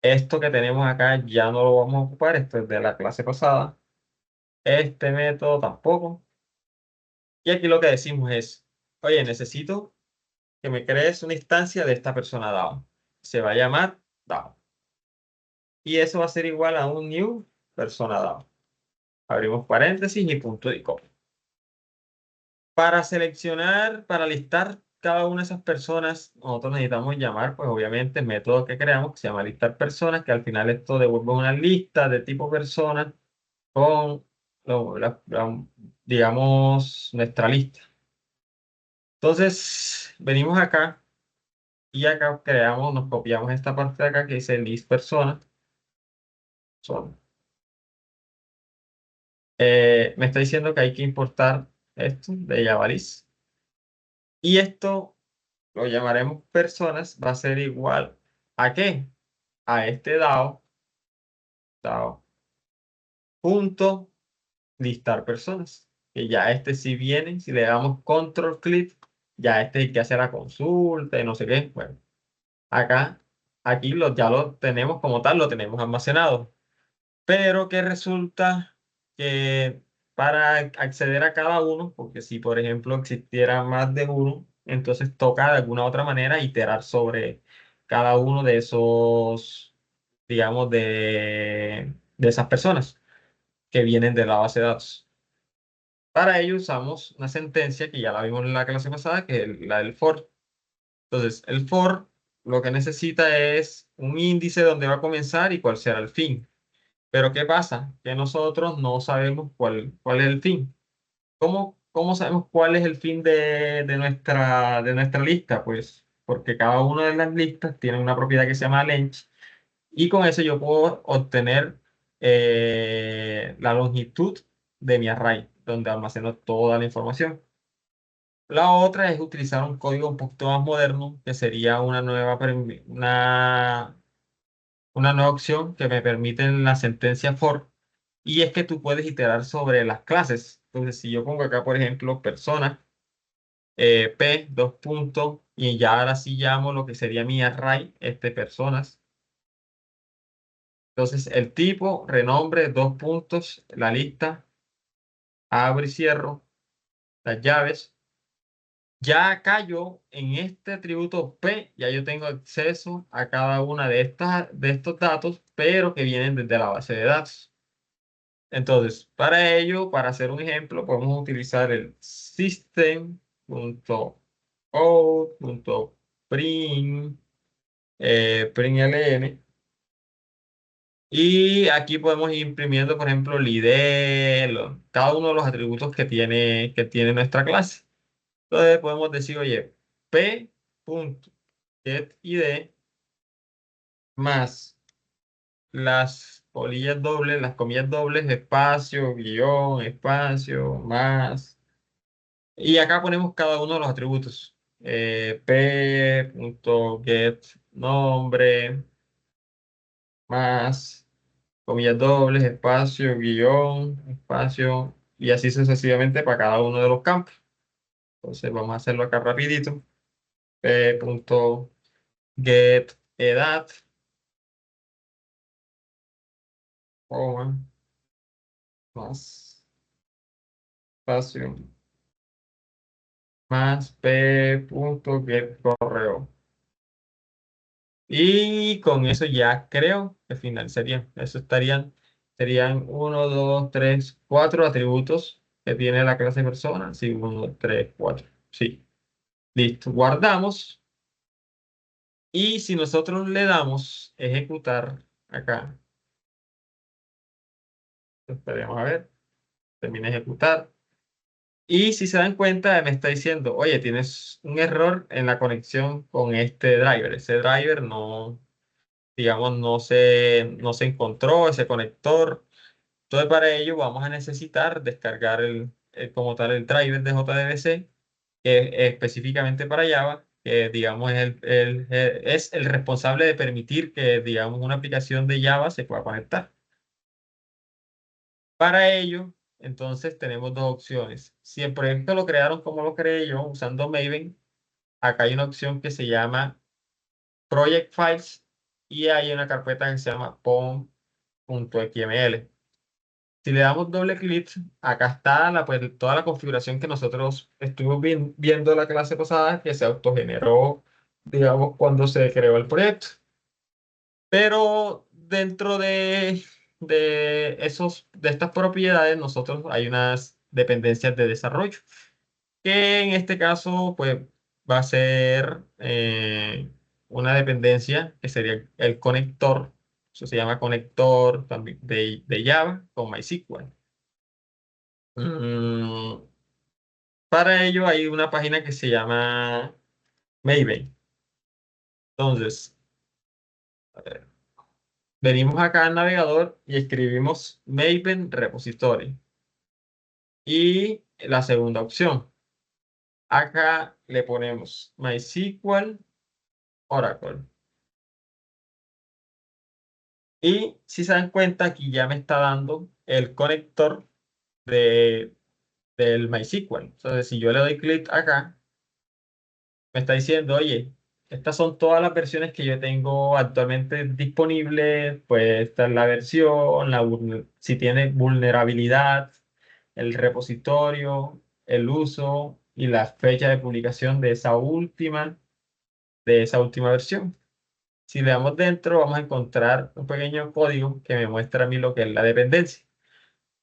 Esto que tenemos acá ya no lo vamos a ocupar, esto es de la clase pasada. Este método tampoco. Y aquí lo que decimos es, oye, necesito que me crees una instancia de esta persona DAO. Se va a llamar DAO. Y eso va a ser igual a un new persona DAO. Abrimos paréntesis y punto de copia. Para seleccionar, para listar cada una de esas personas, nosotros necesitamos llamar, pues obviamente, el método que creamos, que se llama listar personas, que al final esto devuelve una lista de tipo persona con, digamos, nuestra lista. Entonces, venimos acá y acá creamos, nos copiamos esta parte de acá que dice list persona. Me está diciendo que hay que importar esto de Javalis. Y esto lo llamaremos personas, va a ser igual ¿a qué? A este DAO punto listar personas. Que ya este si viene, si le damos control clic, ya este es el que hace la consulta y no sé qué. Bueno, acá, aquí ya lo tenemos como tal, lo tenemos almacenado. Pero que resulta que para acceder a cada uno, porque si por ejemplo existiera más de uno, entonces toca de alguna otra manera iterar sobre cada uno de esos, digamos, de esas personas que vienen de la base de datos. Para ello usamos una sentencia que ya la vimos en la clase pasada, que es la del for. Entonces, el for lo que necesita es un índice donde va a comenzar y cuál será el fin. Pero ¿qué pasa? Que nosotros no sabemos cuál es el fin. ¿Cómo sabemos cuál es el fin de nuestra lista? Pues porque cada una de las listas tiene una propiedad que se llama length y con eso yo puedo obtener la longitud de mi array, donde almaceno toda la información. La otra es utilizar un código un poquito más moderno, que sería una nueva opción que me permite en la sentencia for, y es que tú puedes iterar sobre las clases. Entonces, si yo pongo acá, por ejemplo, persona, p, dos puntos, y ya ahora sí llamo lo que sería mi array, personas. Entonces, el tipo, renombre, dos puntos, la lista, abro y cierro, las llaves. Ya acá yo, en este atributo P, ya yo tengo acceso a cada una de estos datos, pero que vienen desde la base de datos. Entonces, para ello, para hacer un ejemplo, podemos utilizar el system.out.println, println, y aquí podemos ir imprimiendo, por ejemplo, el ID, cada uno de los atributos que tiene nuestra clase. Entonces podemos decir, oye, p.getID más las comillas dobles, espacio, guión, espacio, más. Y acá ponemos cada uno de los atributos. P.getNombre más comillas dobles, espacio, guión, espacio, y así sucesivamente para cada uno de los campos. Entonces vamos a hacerlo acá rapidito. P.getEdad, coma, más espacio, más p.getCorreo. Y con eso ya creo que finalizaría. Serían 1, 2, 3, 4 atributos que tiene la clase persona. Sí, 1, 3, 4. Sí. Listo. Guardamos. Y si nosotros le damos ejecutar acá, esperemos a ver, termina de ejecutar. Y si se dan cuenta, me está diciendo, oye, tienes un error en la conexión con este driver. Ese driver no, digamos, no se encontró, ese conector. Entonces, para ello vamos a necesitar descargar como tal el driver de JDBC, que es específicamente para Java, que digamos es el responsable de permitir que, digamos, una aplicación de Java se pueda conectar. Para ello, entonces tenemos dos opciones. Si el proyecto lo crearon como lo creé yo, usando Maven, acá hay una opción que se llama Project Files y hay una carpeta que se llama pom.xml. Si le damos doble clic, acá está toda la configuración que nosotros estuvimos viendo la clase pasada, que se autogeneró, digamos, cuando se creó el proyecto. Pero dentro de estas propiedades, nosotros hay unas dependencias de desarrollo, que en este caso, pues, va a ser una dependencia que sería el conector. Eso se llama conector también de Java con MySQL. Mm, para ello hay una página que se llama Maven. Entonces, a ver, venimos acá al navegador y escribimos Maven Repository. Y la segunda opción, acá le ponemos MySQL Oracle. Y si se dan cuenta, aquí ya me está dando el conector del MySQL. Entonces, si yo le doy clic acá, me está diciendo, oye, estas son todas las versiones que yo tengo actualmente disponibles. Pues esta es la versión, si tiene vulnerabilidad, el repositorio, el uso y la fecha de publicación de esa última versión. Si le damos dentro, vamos a encontrar un pequeño código que me muestra a mí lo que es la dependencia.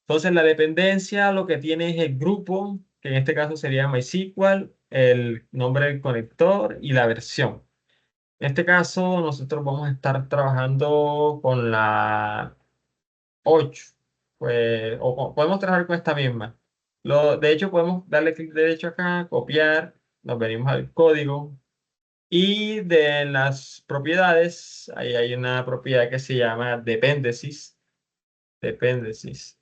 Entonces, la dependencia lo que tiene es el grupo, que en este caso sería MySQL, el nombre del conector y la versión. En este caso, nosotros vamos a estar trabajando con la 8. Pues, o podemos trabajar con esta misma. De hecho, podemos darle clic derecho acá, copiar, nos venimos al código. Y de las propiedades, ahí hay una propiedad que se llama dependencies. Dependencies.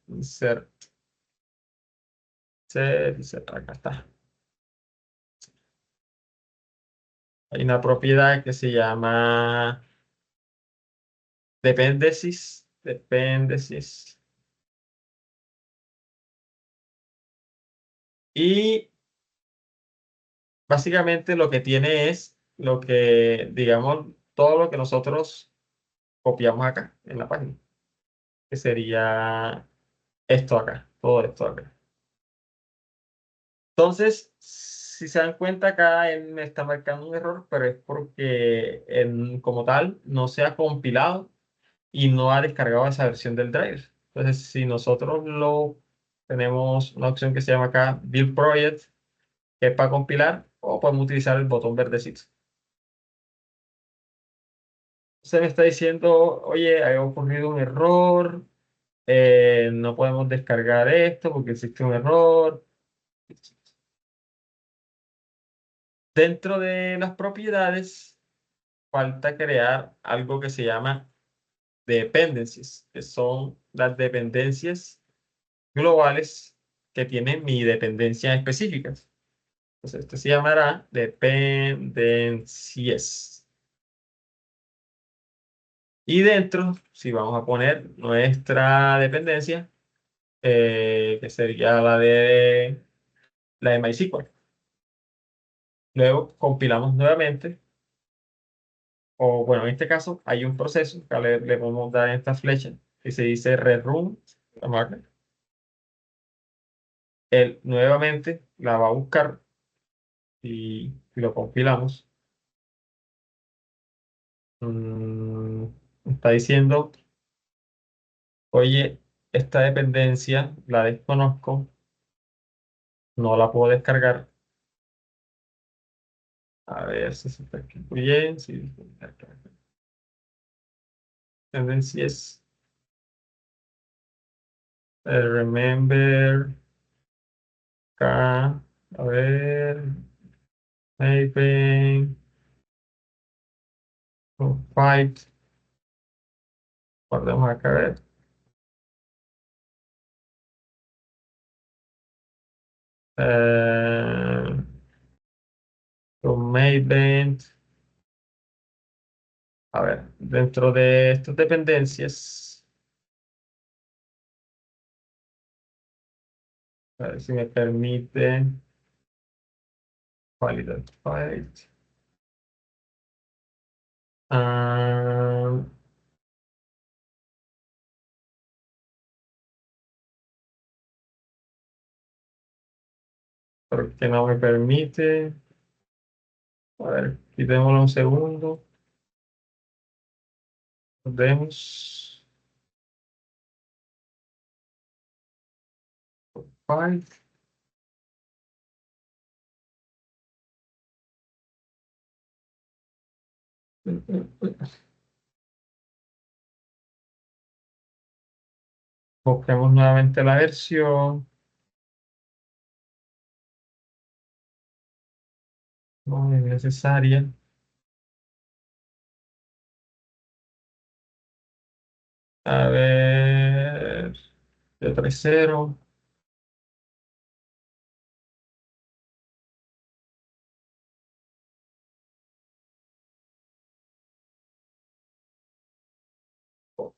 Insert, acá está. Hay una propiedad que se llama dependencies. Dependencies. Y básicamente lo que tiene es lo que, digamos, todo lo que nosotros copiamos acá en la página, que sería esto acá, todo esto acá. Entonces, si se dan cuenta, acá él me está marcando un error, pero es porque como tal no se ha compilado y no ha descargado esa versión del driver. Entonces, si nosotros tenemos una opción que se llama acá Build Project, que es para compilar, o podemos utilizar el botón verdecito. Se me está diciendo, oye, ha ocurrido un error, no podemos descargar esto porque existe un error. Dentro de las propiedades, falta crear algo que se llama dependencies, que son las dependencias globales que tienen mi dependencia específicas. Entonces, esto se llamará dependencias. Y dentro, si vamos a poner nuestra dependencia, que sería la de MySQL. Luego compilamos nuevamente, o bueno, en este caso hay un proceso que le podemos dar esta flecha que se dice rerun. Vamos acá. Él nuevamente la va a buscar y lo compilamos. Mm, Está diciendo, oye, esta dependencia la desconozco, no la puedo descargar. A ver si se está aquí bien. Sí, dependencias. Remember. Acá. A ver. Maybe. Fight. Guardemos acá a ver. Eh, Maven. A ver, dentro de estas dependencias, a ver si me permite validar fight. Ah, porque no me permite. A ver, quitémoslo un segundo. Vemos. Fight. Busquemos nuevamente la versión. No es necesaria. A ver, de 3.0. Ok.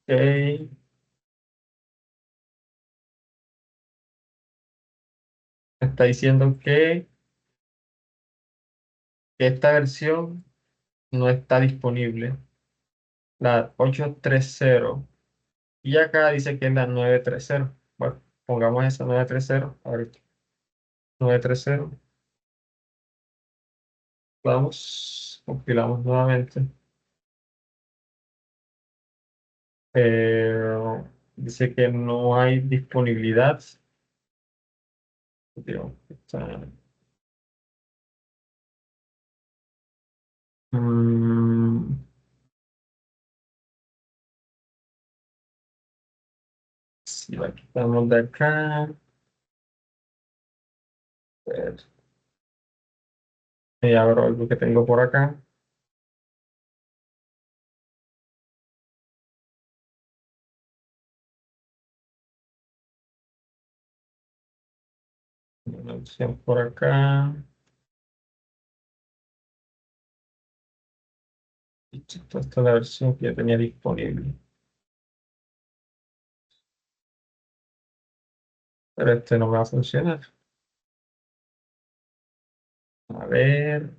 Está diciendo que esta versión no está disponible, la 830, y acá dice que es la 930. Bueno, pongamos esa 930, ahorita, 930, vamos, compilamos nuevamente. Dice que no hay disponibilidad. Digo, mm, si la quitamos de acá, a ver, y abro algo que tengo por acá. Una opción por acá. Y esta es la versión que ya tenía disponible. Pero este no me va a funcionar. A ver.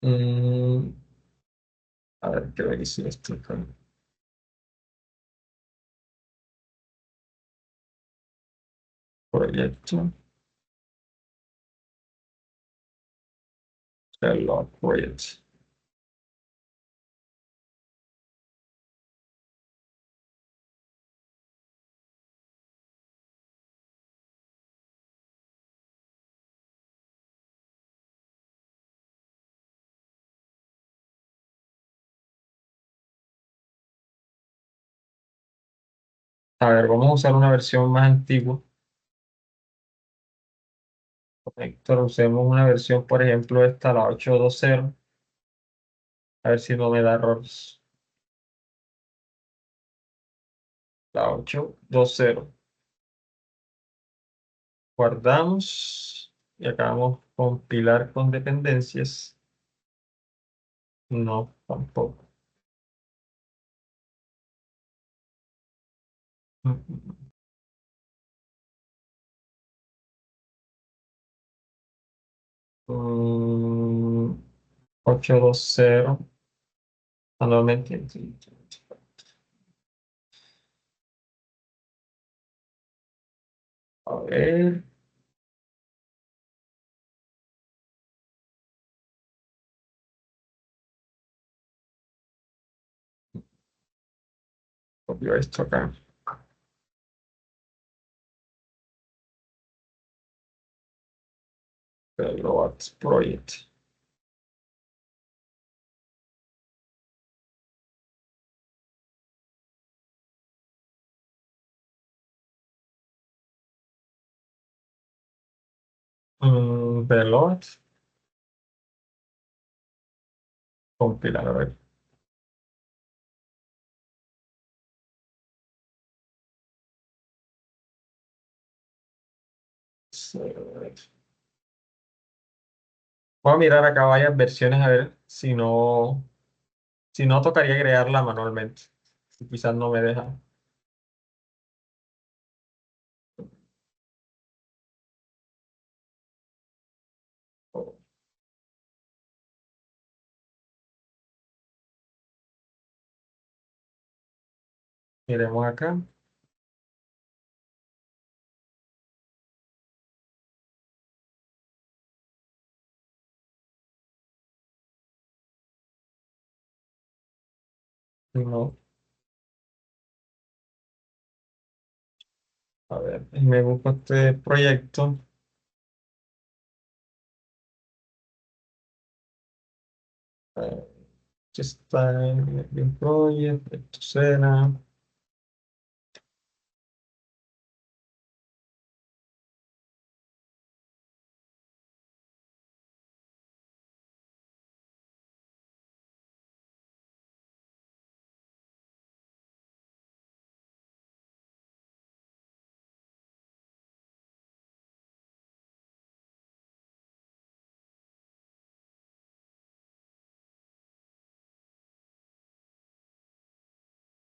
Mm, a ver, qué decir esto con proyecto. Hello, project. A ver, vamos a usar una versión más antigua. Héctor, usemos una versión, por ejemplo, esta, la 820. A ver si no me da errores. La 820. Guardamos y acabamos compilar con dependencias. No, tampoco. Mm, 820. Anualmente. A ver. Copio esto acá. Load project. Reload. Compilar, a ver. Voy a mirar acá varias versiones a ver si no tocaría crearla manualmente. Si quizás no me deja. Miremos acá. No. A ver, me busco este proyecto. Aquí está el project. Esto será.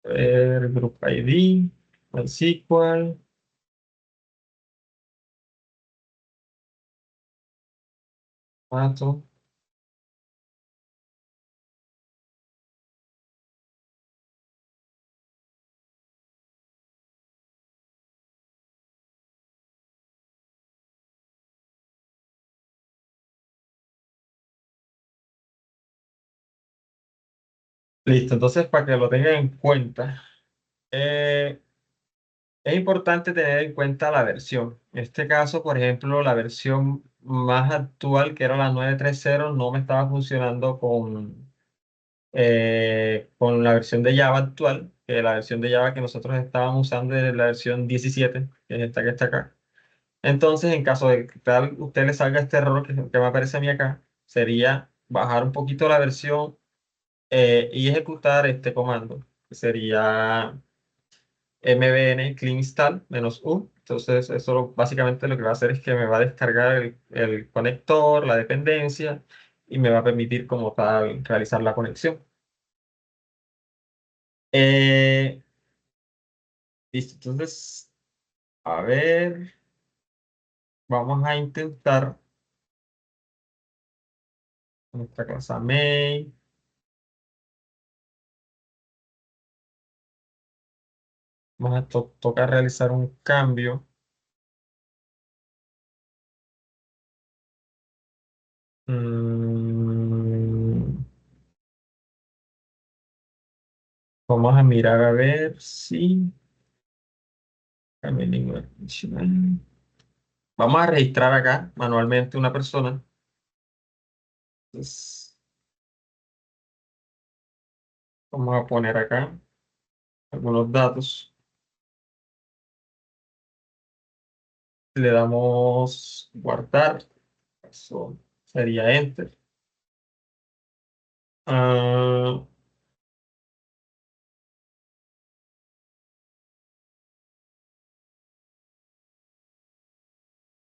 Group ID, MySQL. Dato. Listo, entonces para que lo tengan en cuenta, es importante tener en cuenta la versión. En este caso, por ejemplo, la versión más actual, que era la 9.3.0, no me estaba funcionando con la versión de Java actual, que la versión de Java que nosotros estábamos usando es la versión 17, que es esta que está acá. Entonces, en caso de que tal usted le salga este error que me aparece a mí acá, sería bajar un poquito la versión y ejecutar este comando, que sería mbn clean install -u. Entonces, eso básicamente lo que va a hacer es que me va a descargar el conector, la dependencia, y me va a permitir como tal realizar la conexión. Eh, Listo, entonces, a ver, vamos a intentar nuestra clase main. Vamos a tocar realizar un cambio. Mm, Vamos a mirar a ver si... Vamos a registrar acá manualmente una persona. Entonces, vamos a poner acá algunos datos. Le damos guardar. Eso sería enter. Ah,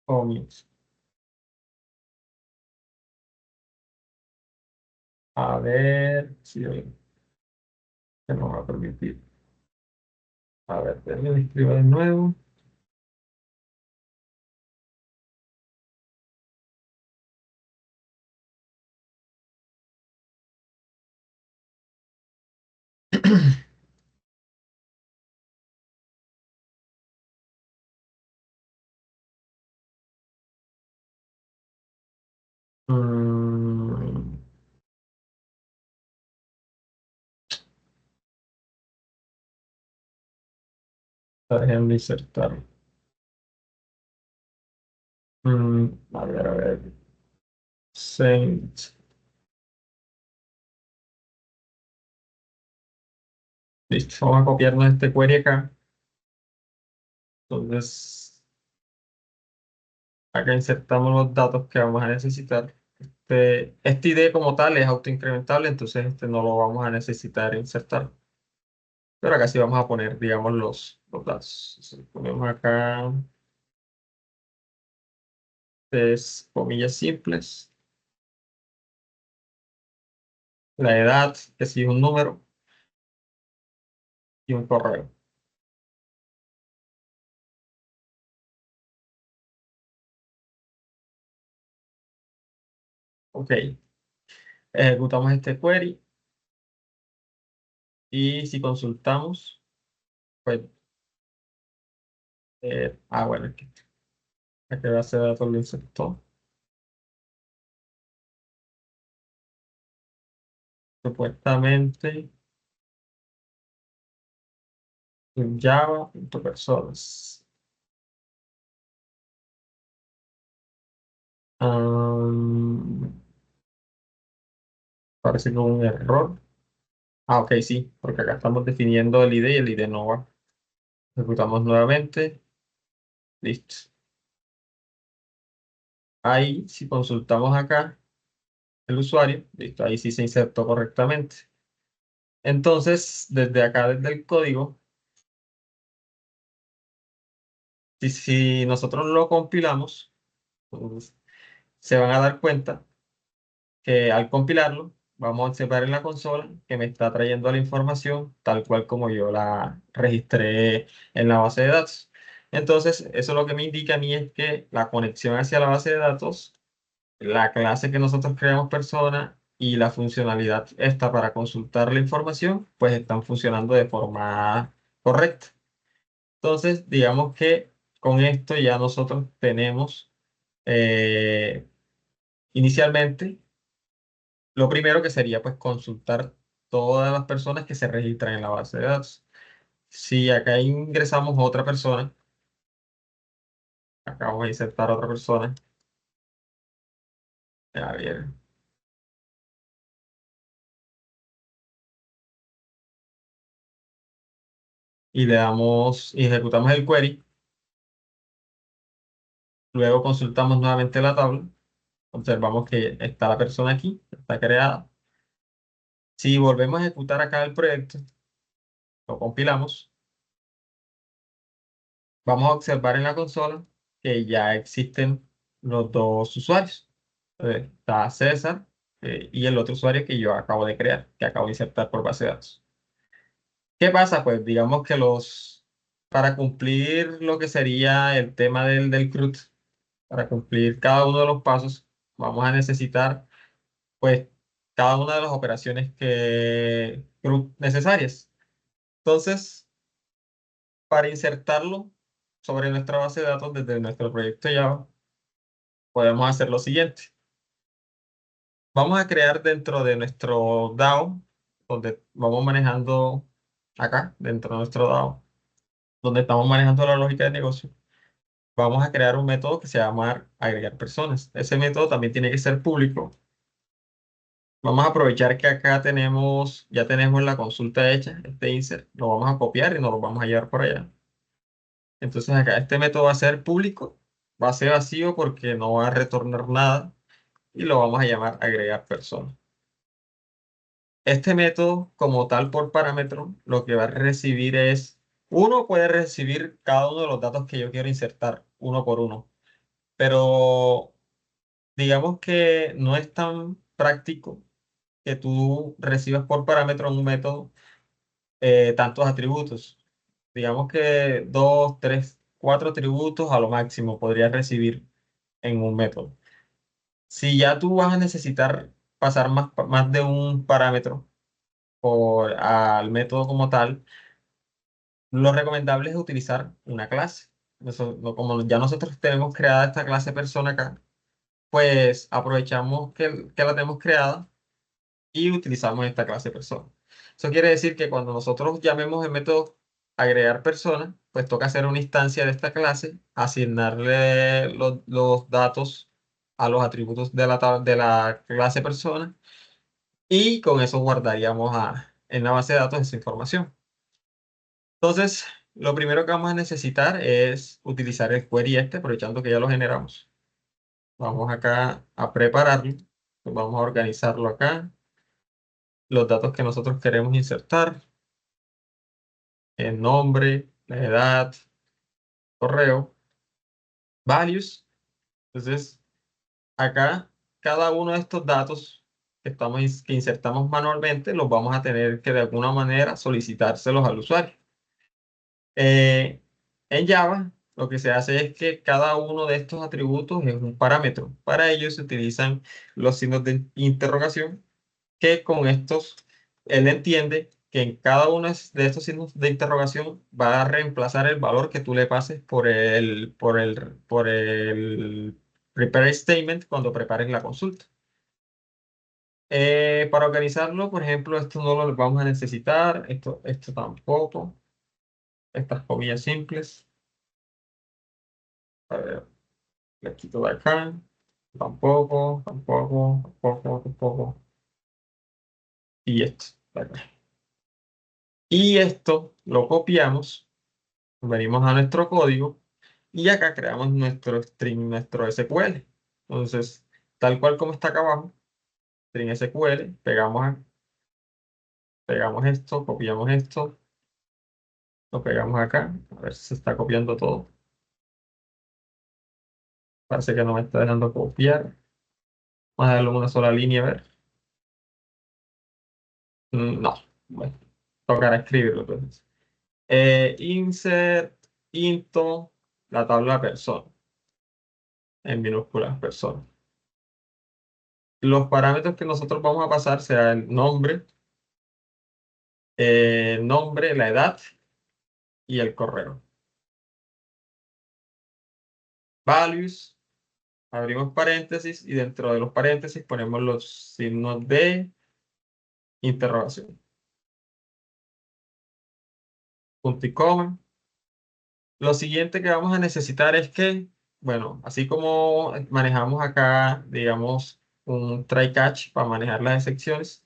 comienzo. A ver si que nos va a permitir. A ver, déjenme escribir de nuevo. Mm, Déjenme insertar. A ver, a ver. Send. Listo, vamos a copiarnos este query acá. Entonces, acá insertamos los datos que vamos a necesitar. Este ID como tal es autoincrementable, entonces este no lo vamos a necesitar insertar. Pero acá sí vamos a poner, digamos, los datos. Entonces, ponemos acá tres comillas simples. La edad, que sí es un número, y un correo. Ok. Ejecutamos este query y si consultamos, pues, bueno, aquí base de datos lo insertó. Supuestamente en Java.personas. Am, Parece como un error. Ok, sí, porque acá estamos definiendo el ID y el ID no va. Ejecutamos nuevamente. Listo. Ahí, si consultamos acá el usuario, listo, ahí sí se insertó correctamente. Entonces, desde acá, desde el código, si nosotros lo compilamos, pues, se van a dar cuenta que al compilarlo vamos a observar en la consola que me está trayendo la información tal cual como yo la registré en la base de datos. Entonces, eso lo que me indica a mí es que la conexión hacia la base de datos, la clase que nosotros creamos persona y la funcionalidad esta para consultar la información, pues están funcionando de forma correcta. Entonces, digamos que con esto ya nosotros tenemos eh, inicialmente lo primero que sería pues consultar todas las personas que se registran en la base de datos. Si acá ingresamos otra persona, acá vamos a insertar otra persona, a ver, y le damos, y ejecutamos el query, luego consultamos nuevamente la tabla, observamos que está la persona aquí, está creada. Si volvemos a ejecutar acá el proyecto, lo compilamos, vamos a observar en la consola que ya existen los dos usuarios. Está César y el otro usuario que yo acabo de crear, que acabo de insertar por base de datos. ¿Qué pasa? Pues digamos que para cumplir lo que sería el tema del CRUD, para cumplir cada uno de los pasos, vamos a necesitar pues cada una de las operaciones CRUD necesarias. Entonces, para insertarlo sobre nuestra base de datos desde nuestro proyecto Java, podemos hacer lo siguiente. Vamos a crear dentro de nuestro DAO, donde vamos manejando acá, dentro de nuestro DAO, donde estamos manejando la lógica de negocio, vamos a crear un método que se llama agregar personas. Ese método también tiene que ser público. Vamos a aprovechar que acá ya tenemos la consulta hecha, este insert, lo vamos a copiar y nos lo vamos a llevar por allá. Entonces acá este método va a ser público, va a ser vacío porque no va a retornar nada y lo vamos a llamar agregar personas. Este método, como tal por parámetro, lo que va a recibir es, uno puede recibir cada uno de los datos que yo quiero insertar, uno por uno, pero digamos que no es tan práctico que tú recibas por parámetro en un método tantos atributos. Digamos que dos, tres, cuatro atributos a lo máximo podrías recibir en un método. Si ya tú vas a necesitar pasar más de un parámetro al método como tal, lo recomendable es utilizar una clase. Como ya nosotros tenemos creada esta clase persona acá, pues aprovechamos que la tenemos creada y utilizamos esta clase persona. Eso quiere decir que cuando nosotros llamemos el método agregar persona, pues toca hacer una instancia de esta clase, asignarle los datos a los atributos de la clase persona y con eso guardaríamos en la base de datos esa información. Entonces, lo primero que vamos a necesitar es utilizar el query aprovechando que ya lo generamos. Vamos acá a prepararlo. Vamos a organizarlo acá. Los datos que nosotros queremos insertar. El nombre, la edad, correo, values. Entonces, acá, cada uno de estos datos que insertamos manualmente, los vamos a tener que de alguna manera solicitárselos al usuario. En Java, lo que se hace es que cada uno de estos atributos es un parámetro. Para ello se utilizan los signos de interrogación, que con estos él entiende que en cada uno de estos signos de interrogación va a reemplazar el valor que tú le pases por el prepare statement cuando prepares la consulta. Para organizarlo, por ejemplo, esto no lo vamos a necesitar, esto tampoco, estas comillas simples. A ver, le quito de acá. Tampoco, tampoco, tampoco, tampoco. Y esto, de acá. Y esto lo copiamos, venimos a nuestro código y acá creamos nuestro string, nuestro SQL. Entonces, tal cual como está acá abajo, string SQL, pegamos esto, copiamos esto, lo pegamos acá, a ver si se está copiando todo. Parece que no me está dejando copiar. Vamos a darle una sola línea, a ver. No, bueno, tocará escribirlo entonces. Insert into la tabla persona, en minúsculas persona. Los parámetros que nosotros vamos a pasar serán el nombre, la edad y el correo. Values, abrimos paréntesis y dentro de los paréntesis ponemos los signos de interrogación. Punto y coma. Lo siguiente que vamos a necesitar es que, bueno, así como manejamos acá, digamos, un try catch para manejar las excepciones,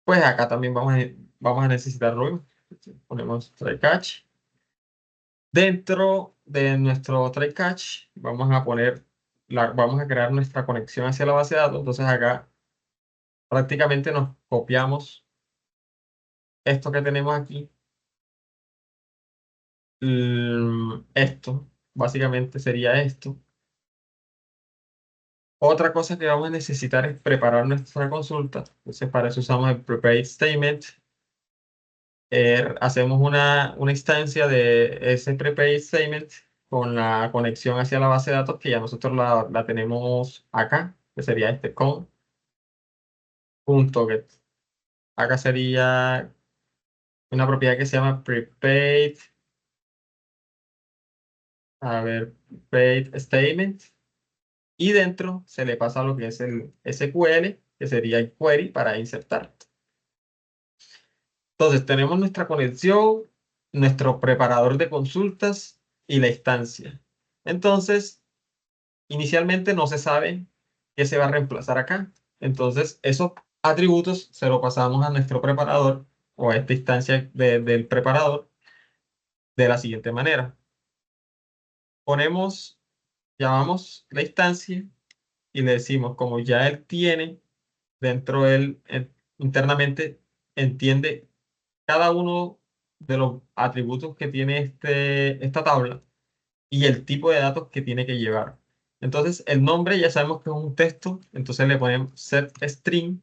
pues acá también vamos a necesitar lo mismo. Ponemos try catch. Dentro de nuestro try catch vamos a crear nuestra conexión hacia la base de datos. Entonces acá prácticamente nos copiamos esto que tenemos aquí. Esto, básicamente sería esto. Otra cosa que vamos a necesitar es preparar nuestra consulta. Entonces, para eso usamos el prepared statement. Hacemos una instancia de ese prepared statement con la conexión hacia la base de datos que ya nosotros la tenemos acá, que sería este con.get. Acá sería una propiedad que se llama prepared, a ver, prepared statement. Y dentro se le pasa lo que es el SQL, que sería el query para insertar. Entonces, tenemos nuestra conexión, nuestro preparador de consultas y la instancia. Entonces, inicialmente no se sabe qué se va a reemplazar acá. Entonces, esos atributos se los pasamos a nuestro preparador o a esta instancia del preparador de la siguiente manera. Llamamos la instancia y le decimos, como ya él tiene dentro de él, internamente entiende cada uno de los atributos que tiene esta tabla y el tipo de datos que tiene que llevar. Entonces, el nombre ya sabemos que es un texto, entonces le ponemos set string.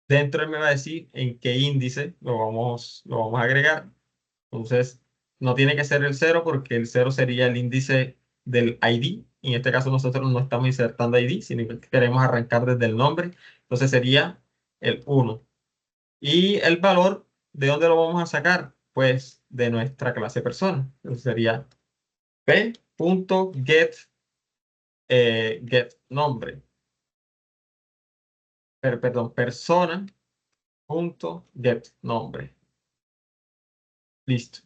Dentro él me va a decir en qué índice lo vamos a agregar. Entonces, no tiene que ser el 0 porque el 0 sería el índice del ID. En este caso nosotros no estamos insertando ID, sino que queremos arrancar desde el nombre. Entonces sería el 1. Y el valor, ¿de dónde lo vamos a sacar? Pues de nuestra clase persona. Entonces sería p.get get nombre. Perdón, persona.get nombre. Listo.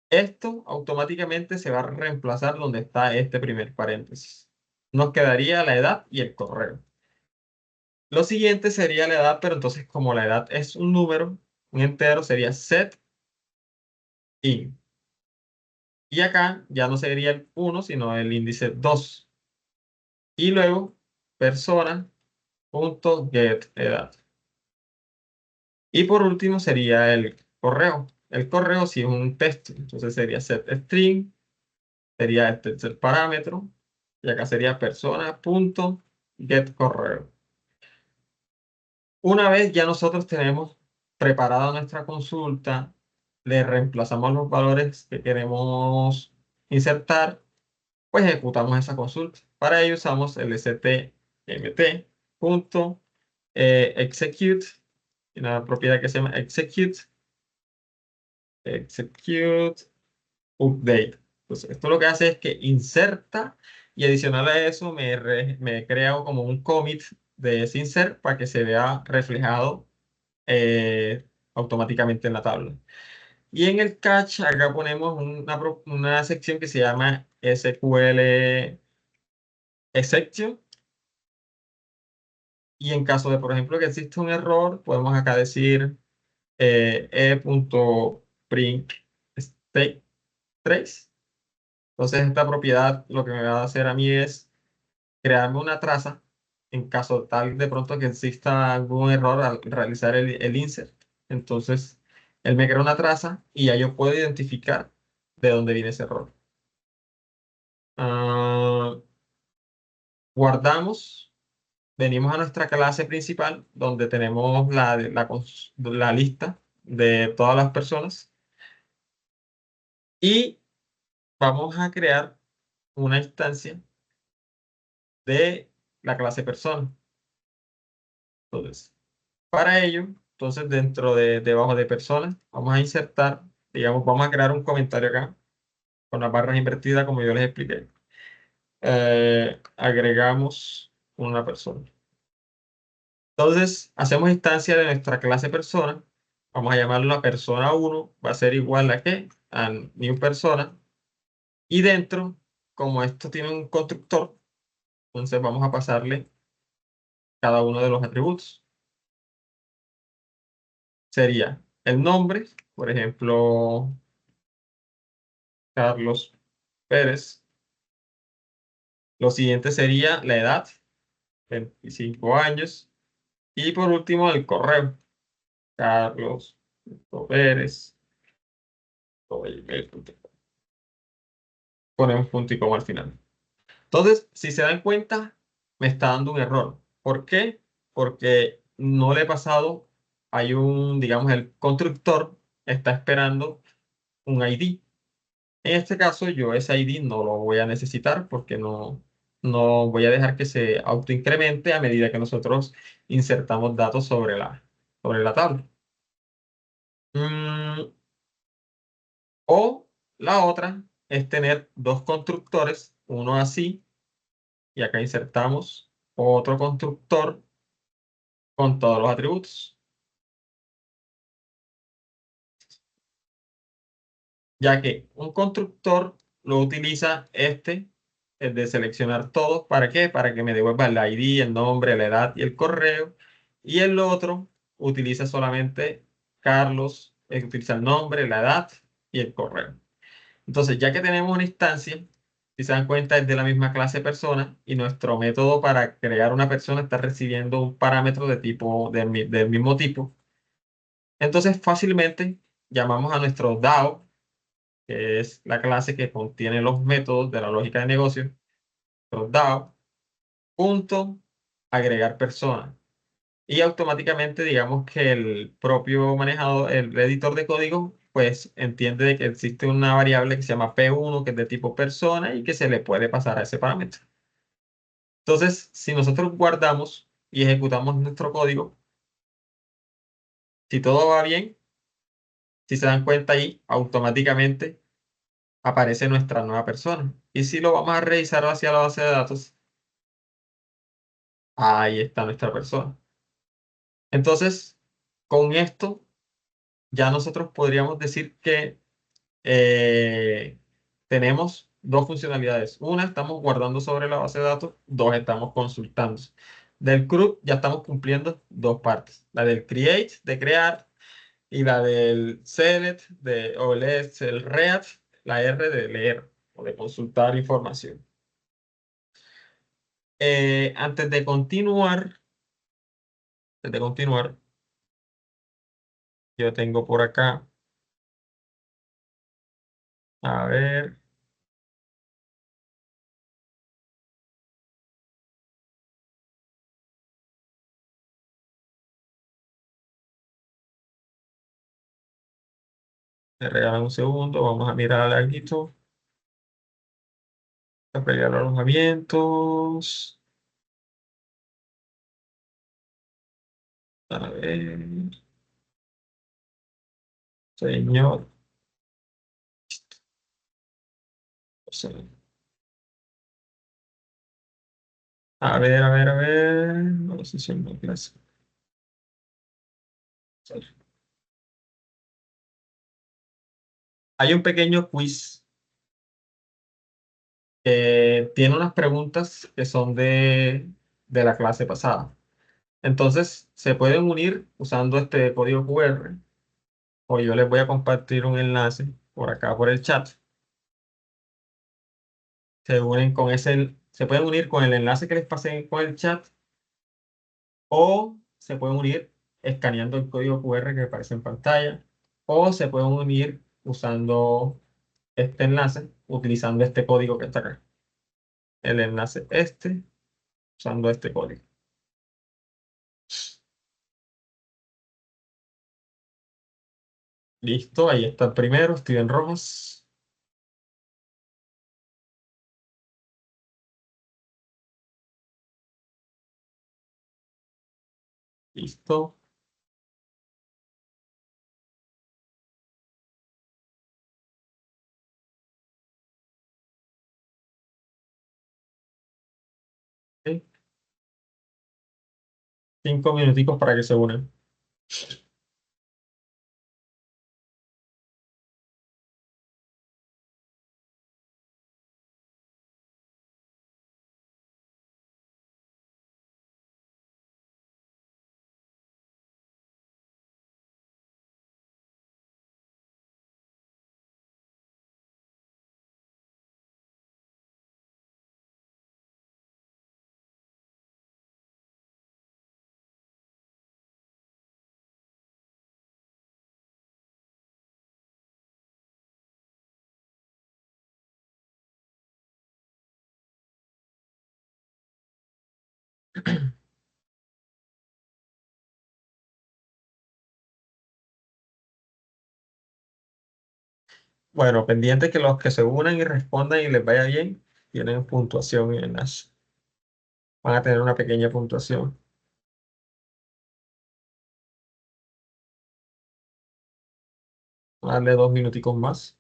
Esto automáticamente se va a reemplazar donde está este primer paréntesis. Nos quedaría la edad y el correo. Lo siguiente sería la edad, pero entonces como la edad es un número, un entero, sería set in. Y acá ya no sería el 1, sino el índice 2. Y luego persona.getEdad. Y por último sería el correo. El correo si es un texto, entonces sería setString, sería este el parámetro, y acá sería persona.getCorreo. Una vez ya nosotros tenemos preparada nuestra consulta, le reemplazamos los valores que queremos insertar, pues ejecutamos esa consulta. Para ello usamos el stmt.execute, una propiedad que se llama execute update. Entonces, esto lo que hace es que inserta y adicional a eso me crea como un commit de ese insert para que se vea reflejado automáticamente en la tabla. Y en el catch acá ponemos una sección que se llama SQL exception. Y en caso de, por ejemplo, que existe un error, podemos acá decir e.print state trace. Entonces, esta propiedad lo que me va a hacer a mí es crearme una traza en caso tal de pronto que exista algún error al realizar el insert. Entonces, él me crea una traza y ya yo puedo identificar de dónde viene ese error. Guardamos venimos a nuestra clase principal, donde tenemos la lista de todas las personas, y vamos a crear una instancia de la clase persona. Entonces, para ello, entonces debajo de personas, vamos a insertar, digamos, vamos a crear un comentario acá, con las barras invertidas, como yo les expliqué. Agregamos una persona. Entonces, hacemos instancia de nuestra clase persona. Vamos a llamarla persona 1. Va a ser igual a ¿qué? A new persona. Y dentro, como esto tiene un constructor, entonces vamos a pasarle cada uno de los atributos. Sería el nombre, por ejemplo, Carlos Pérez. Lo siguiente sería la edad, 25 años. Y por último, el correo, Carlos Pérez. Ponemos punto y coma al final. Entonces, si se dan cuenta, me está dando un error. ¿Por qué? Porque no le he pasado, digamos, el constructor está esperando un ID. En este caso, yo ese ID no lo voy a necesitar porque no voy a dejar que se autoincremente a medida que nosotros insertamos datos sobre la tabla. O la otra es tener dos constructores, uno así, y acá insertamos otro constructor con todos los atributos. Ya que un constructor lo utiliza el de seleccionar todos. ¿Para qué? Para que me devuelva el ID, el nombre, la edad y el correo. Y el otro utiliza solamente Carlos, utiliza el nombre, la edad y el correo. Entonces, ya que tenemos una instancia, si se dan cuenta, es de la misma clase persona y nuestro método para crear una persona está recibiendo un parámetro del mismo tipo. Entonces, fácilmente llamamos a nuestro DAO, que es la clase que contiene los métodos de la lógica de negocio, nuestro DAO, punto, agregar persona. Y automáticamente, digamos que el propio manejador, el editor de código, pues entiende de que existe una variable que se llama P1, que es de tipo persona y que se le puede pasar a ese parámetro. Entonces, si nosotros guardamos y ejecutamos nuestro código, si todo va bien, si se dan cuenta ahí, automáticamente aparece nuestra nueva persona. Y si lo vamos a revisar hacia la base de datos, ahí está nuestra persona. Entonces, con esto, ya nosotros podríamos decir que tenemos dos funcionalidades. Una, estamos guardando sobre la base de datos. Dos, estamos consultando. Del CRUD ya estamos cumpliendo dos partes. La del create, de crear, y la del select, el read, la R de leer o de consultar información. Antes de continuar, yo tengo por acá, a ver, me regalan un segundo, vamos a mirar algo, a pegar los alojamientos, a ver, señor, o sea, a ver, no sé si es una clase. Hay un pequeño quiz que tiene unas preguntas que son de la clase pasada. Entonces, se pueden unir usando este código QR, o yo les voy a compartir un enlace por acá por el chat. Se pueden unir con el enlace que les pasé con el chat, o se pueden unir escaneando el código QR que aparece en pantalla, o se pueden unir usando este enlace, utilizando este código que está acá. El enlace usando este código. Listo, ahí está el primero, Steven Rojas. Listo. Ok. 5 minuticos para que se unan. Bueno, pendiente que los que se unan y respondan y les vaya bien, tienen puntuación en las. Van a tener una pequeña puntuación. Vamos a darle 2 minuticos más.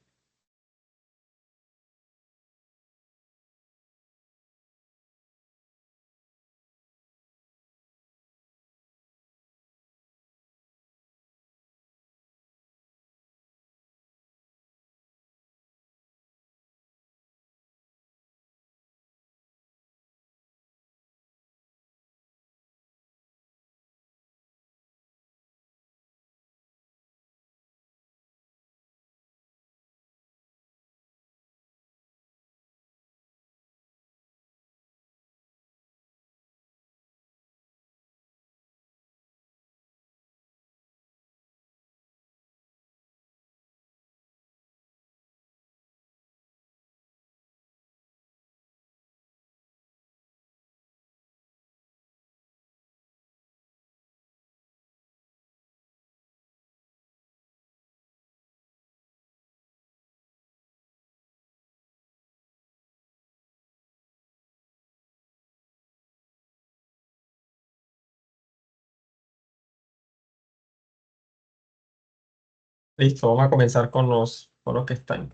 Listo, vamos a comenzar con los que están.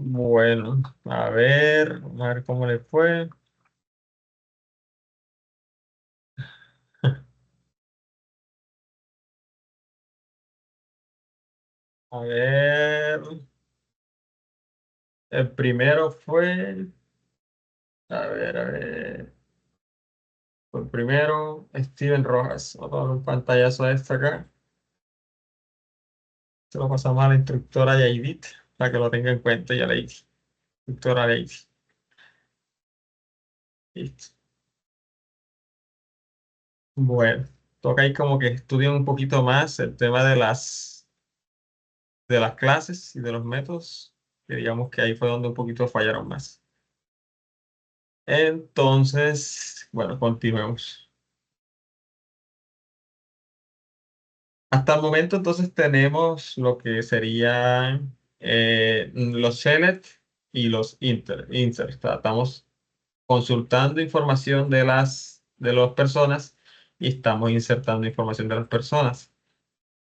Bueno, vamos a ver cómo le fue. A ver, el primero fue, a ver, fue el primero, Steven Rojas. Vamos a dar un pantallazo a esta acá. Se lo pasamos a la instructora Yaidit para que lo tenga en cuenta, ya Lady. Instructora Lady. Listo. Bueno, toca ahí como que estudien un poquito más el tema de las clases y de los métodos, que digamos que ahí fue donde un poquito fallaron más. Entonces, bueno, continuemos. Hasta el momento entonces tenemos lo que serían los select y los insert. O sea, estamos consultando información de las personas y estamos insertando información de las personas.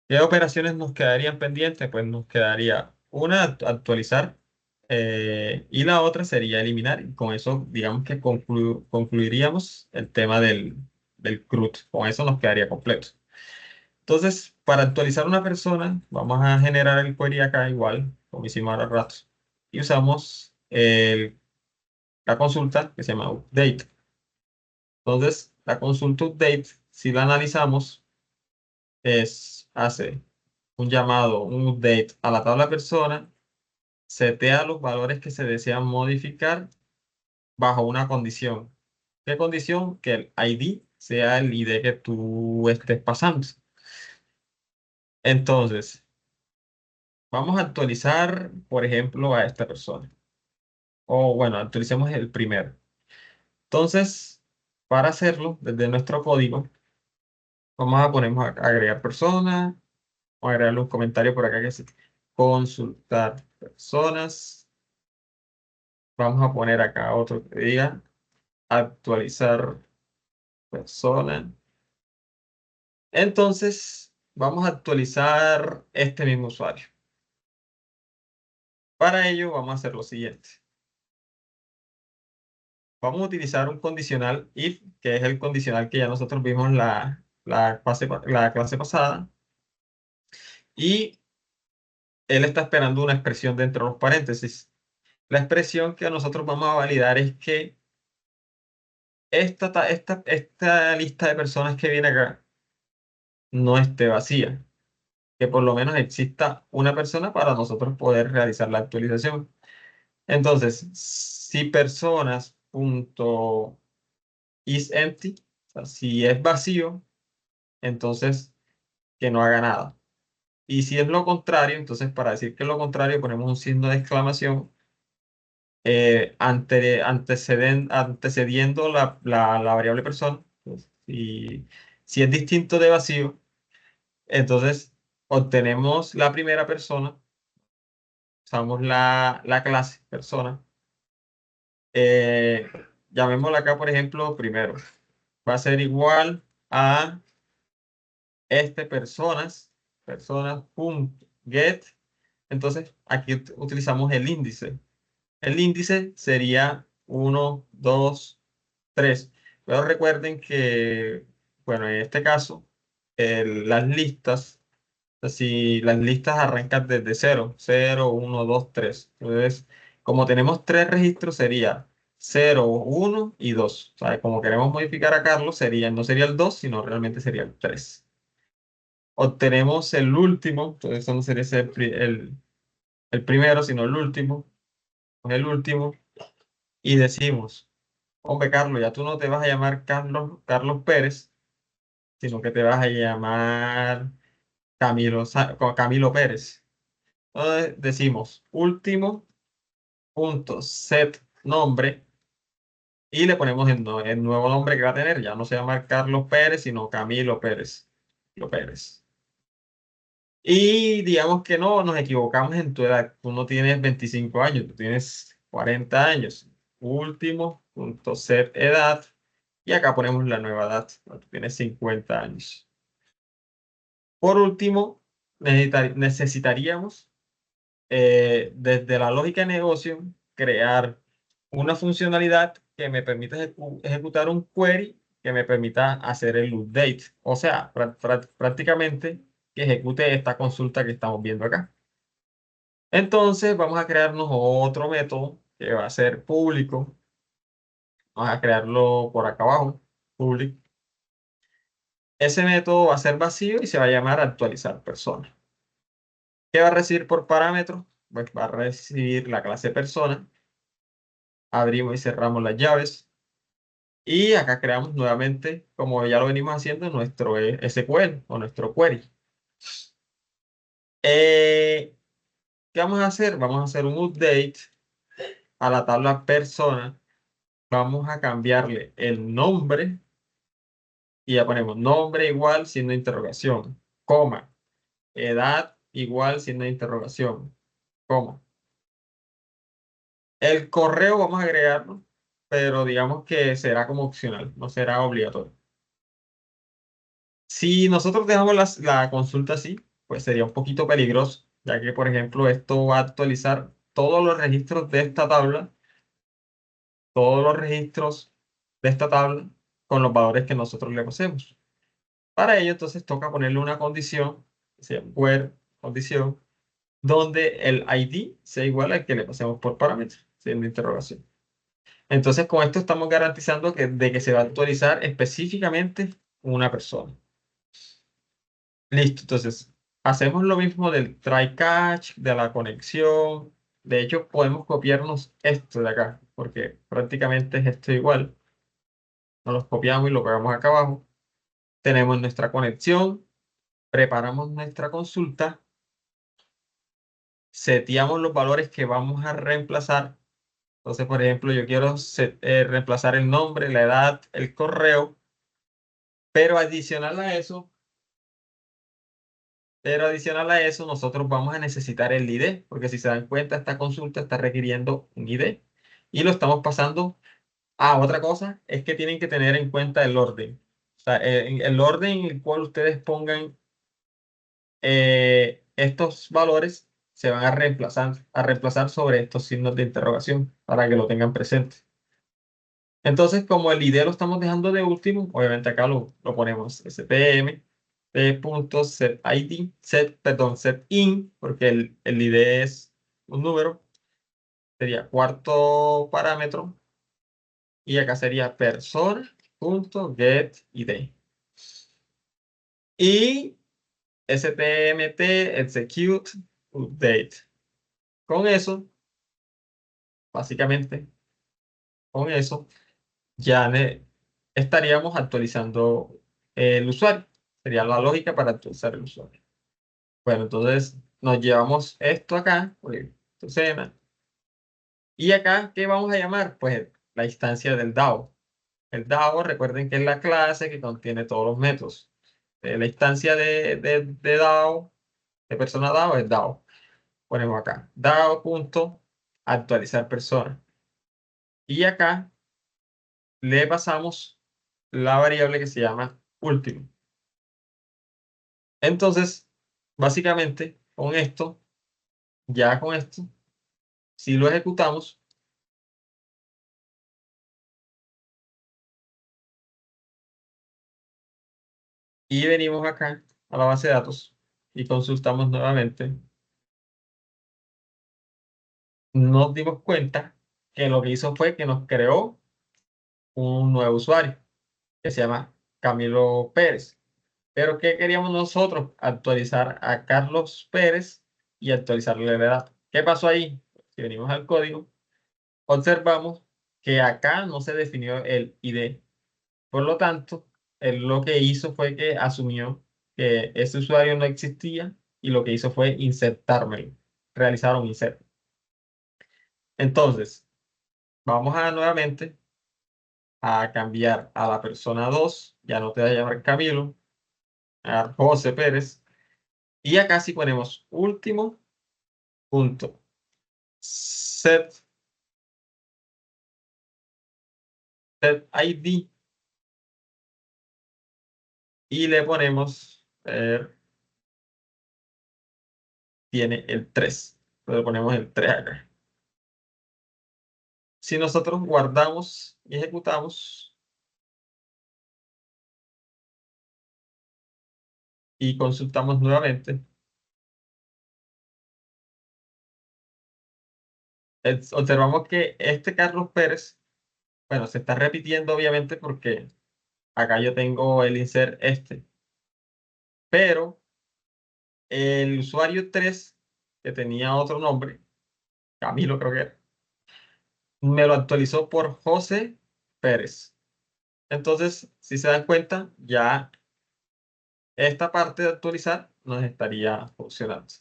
¿Qué operaciones nos quedarían pendientes? Pues nos quedaría una, actualizar, y la otra sería eliminar. Y con eso, digamos que concluiríamos el tema del CRUD. Con eso nos quedaría completo. Entonces, para actualizar una persona, vamos a generar el query acá igual, como hicimos ahora rato. Y usamos la consulta que se llama update. Entonces, la consulta update, si la analizamos, hace un llamado, un update a la tabla persona, setea los valores que se desean modificar bajo una condición. ¿Qué condición? Que el ID sea el ID que tú estés pasando. Entonces, vamos a actualizar, por ejemplo, a esta persona. O bueno, actualicemos el primero. Entonces, para hacerlo, desde nuestro código, vamos a poner a agregar persona, vamos a agregarle un comentario por acá que dice consultar personas. Vamos a poner acá otro que diga actualizar persona. Entonces, vamos a actualizar este mismo usuario. Para ello, vamos a hacer lo siguiente. Vamos a utilizar un condicional if, que es el condicional que ya nosotros vimos la clase pasada. Y él está esperando una expresión dentro de los paréntesis. La expresión que nosotros vamos a validar es que esta lista de personas que viene acá no esté vacía. Que por lo menos exista una persona para nosotros poder realizar la actualización. Entonces, si personas.isEmpty, o sea, si es vacío, entonces que no haga nada. Y si es lo contrario, entonces para decir que es lo contrario ponemos un signo de exclamación antecediendo la variable persona. Pues, y si es distinto de vacío, entonces obtenemos la primera persona, usamos la clase persona, eh, llamémosla acá, por ejemplo, primero. Va a ser igual a personas.get. Entonces, aquí utilizamos el índice. El índice sería 1, 2, 3. Pero recuerden que, bueno, en este caso, las listas, si las listas arrancan desde 0, 0, 1, 2, 3. Entonces, como tenemos tres registros, sería 0, 1 y 2. O sea, como queremos modificar a Carlos, no sería el 2, sino realmente sería el 3. Obtenemos el último, entonces eso no sería el primero, sino el último. El último. Y decimos, hombre, Carlos, ya tú no te vas a llamar Carlos Pérez, sino que te vas a llamar Camilo Pérez. Entonces decimos último punto set nombre y le ponemos el nuevo nombre que va a tener. Ya no se llama Carlos Pérez, sino Camilo Pérez. Camilo Pérez. Y digamos que no, nos equivocamos en tu edad. Tú no tienes 25 años, tú tienes 40 años. Último punto set edad. Y acá ponemos la nueva edad. Tú tienes 50 años. Por último, necesitaríamos desde la lógica de negocio, crear una funcionalidad que me permita ejecutar un query que me permita hacer el update. O sea, prácticamente que ejecute esta consulta que estamos viendo acá. Entonces vamos a crearnos otro método que va a ser público. Vamos a crearlo por acá abajo, public. Ese método va a ser vacío y se va a llamar actualizar persona. ¿Qué va a recibir por parámetro? Pues va a recibir la clase persona. Abrimos y cerramos las llaves. Y acá creamos nuevamente, como ya lo venimos haciendo, nuestro SQL o nuestro query. ¿Qué vamos a hacer? Vamos a hacer un update a la tabla persona. Vamos a cambiarle el nombre y ya ponemos nombre igual signo de interrogación, coma, edad igual signo de interrogación, coma. El correo vamos a agregarlo, pero digamos que será como opcional, no será obligatorio. Si nosotros dejamos la consulta así, pues sería un poquito peligroso, ya que, por ejemplo, esto va a actualizar todos los registros de esta tabla, todos los registros de esta tabla con los valores que nosotros le pasemos. Para ello, entonces, toca ponerle una condición, que se llama where condición, donde el ID sea igual al que le pasemos por parámetro, signo interrogación. Entonces, con esto estamos garantizando de que se va a actualizar específicamente una persona. Listo, entonces hacemos lo mismo del try catch, de la conexión. De hecho, podemos copiarnos esto de acá, porque prácticamente es esto igual. Nos los copiamos y lo pegamos acá abajo. Tenemos nuestra conexión, preparamos nuestra consulta, seteamos los valores que vamos a reemplazar. Entonces, por ejemplo, yo quiero reemplazar el nombre, la edad, el correo, pero adicional a eso, nosotros vamos a necesitar el ID, porque si se dan cuenta, esta consulta está requiriendo un ID y lo estamos pasando a otra cosa, es que tienen que tener en cuenta el orden. O sea, el orden en el cual ustedes pongan estos valores se van a reemplazar sobre estos signos de interrogación para que lo tengan presente. Entonces, como el ID lo estamos dejando de último, obviamente acá lo ponemos stm p.setID, setin, porque el ID es un número, sería cuarto parámetro, y acá sería persona.getID. Y stmt execute update. Con eso, básicamente, con eso, ya estaríamos actualizando el usuario. Sería la lógica para actualizar el usuario. Bueno, entonces nos llevamos esto acá, cena. Y acá, ¿qué vamos a llamar? Pues la instancia del DAO. El DAO, recuerden que es la clase que contiene todos los métodos. La instancia de DAO, de persona DAO, es DAO. Ponemos acá, DAO.actualizar persona. Y acá le pasamos la variable que se llama último. Entonces, básicamente, ya con esto, si lo ejecutamos, y venimos acá a la base de datos y consultamos nuevamente, nos dimos cuenta que lo que hizo fue que nos creó un nuevo usuario que se llama Camilo Pérez. Pero ¿qué queríamos nosotros? Actualizar a Carlos Pérez y actualizarle la edad. ¿Qué pasó ahí? Si venimos al código, observamos que acá no se definió el ID. Por lo tanto, él lo que hizo fue que asumió que ese usuario no existía y lo que hizo fue insertármelo, realizar un insert. Entonces, vamos a nuevamente a cambiar a la persona 2, ya no te va a llamar Camilo, a José Pérez, y acá sí ponemos último punto set ID y le ponemos tiene el 3. le ponemos el 3 acá. Si nosotros guardamos y ejecutamos y consultamos nuevamente, observamos que este Carlos Pérez, bueno, se está repitiendo obviamente porque acá yo tengo el insert pero el usuario 3, que tenía otro nombre, Camilo creo que era, me lo actualizó por José Pérez. Entonces, si se dan cuenta, ya esta parte de actualizar nos estaría funcionando.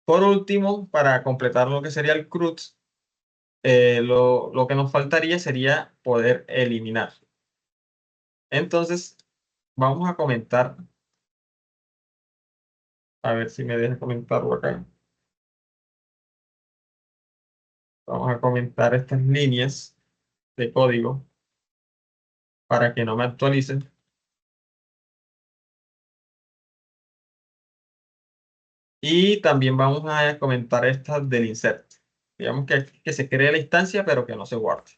Por último, para completar lo que sería el CRUD, lo que nos faltaría sería poder eliminar. Entonces, vamos a comentar, a ver si me deja comentarlo acá. Vamos a comentar estas líneas de código para que no me actualicen. Y también vamos a comentar estas del insert. Digamos que se cree la instancia, pero que no se guarde.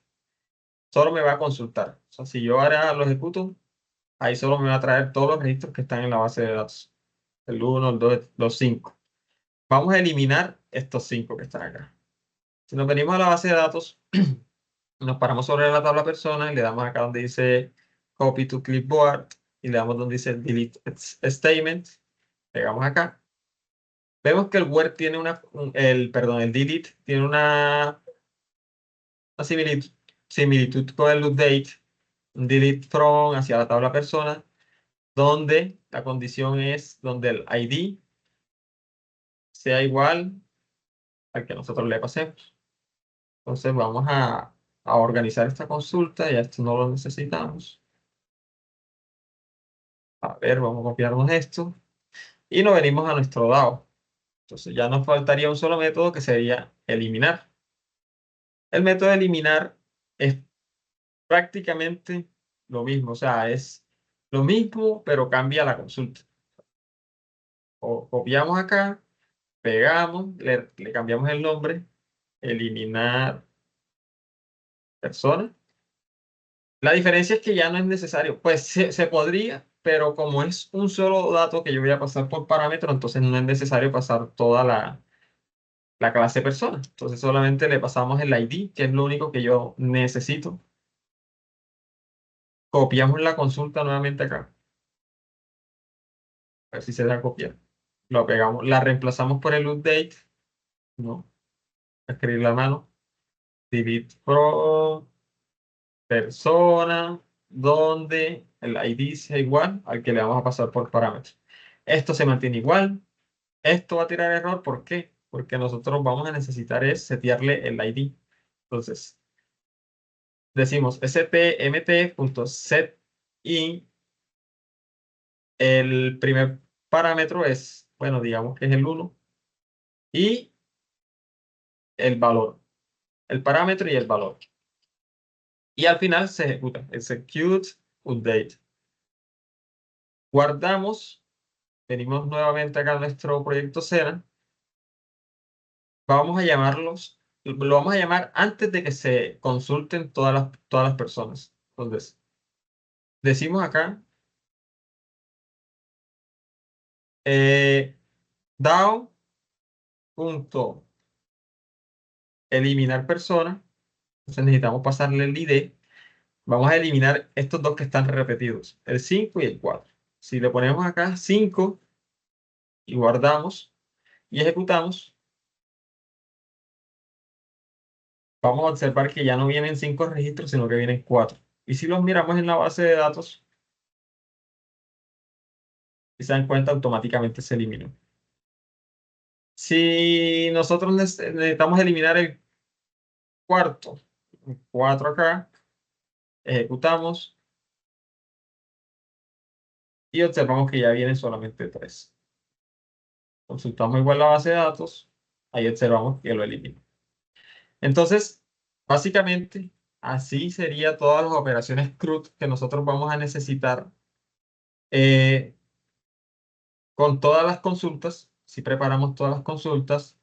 Solo me va a consultar. O sea, si yo ahora lo ejecuto, ahí solo me va a traer todos los registros que están en la base de datos. El 1, el 2, los 5. Vamos a eliminar estos 5 que están acá. Si nos venimos a la base de datos, nos paramos sobre la tabla persona y le damos acá donde dice Copy to Clipboard y le damos donde dice Delete Statement. Pegamos acá. Vemos que el where tiene el delete tiene una similitud con el update, un delete from hacia la tabla persona, donde la condición es donde el ID sea igual al que nosotros le pasemos. Entonces vamos a organizar esta consulta, ya esto no lo necesitamos. A ver, vamos a copiarnos esto y nos venimos a nuestro DAO. Entonces ya nos faltaría un solo método que sería eliminar. El método de eliminar es prácticamente lo mismo, o sea, es lo mismo, pero cambia la consulta. Copiamos acá, pegamos, le cambiamos el nombre, eliminar persona. La diferencia es que ya no es necesario, pues se podría, pero como es un solo dato que yo voy a pasar por parámetro, entonces no es necesario pasar toda la clase persona. Entonces solamente le pasamos el ID, que es lo único que yo necesito. Copiamos la consulta nuevamente acá. A ver si se da copiar. Lo pegamos, la reemplazamos por el update, ¿no? Escribir la mano. Delete from persona, donde el ID sea igual al que le vamos a pasar por parámetro. Esto se mantiene igual. Esto va a tirar error. ¿Por qué? Porque nosotros vamos a necesitar es setearle el ID. Entonces, decimos stmt.setIn. El primer parámetro es, bueno, digamos que es el 1. Y el valor. El parámetro y el valor. Y al final se ejecuta. Execute update. Guardamos. Venimos nuevamente acá a nuestro proyecto Sena. Vamos a llamarlos. Lo vamos a llamar antes de que se consulten todas las personas. Entonces, decimos acá DAO.eliminar persona. Entonces necesitamos pasarle el ID. Vamos a eliminar estos dos que están repetidos, el 5 y el 4. Si le ponemos acá 5 y guardamos y ejecutamos, vamos a observar que ya no vienen 5 registros, sino que vienen 4. Y si los miramos en la base de datos, si se dan cuenta, automáticamente se eliminó. Si nosotros necesitamos eliminar el cuarto, 4 acá, ejecutamos y observamos que ya vienen solamente 3. Consultamos igual la base de datos, ahí observamos que lo eliminó. Entonces, básicamente, así sería todas las operaciones CRUD que nosotros vamos a necesitar con todas las consultas. sí preparamos todas las consultas,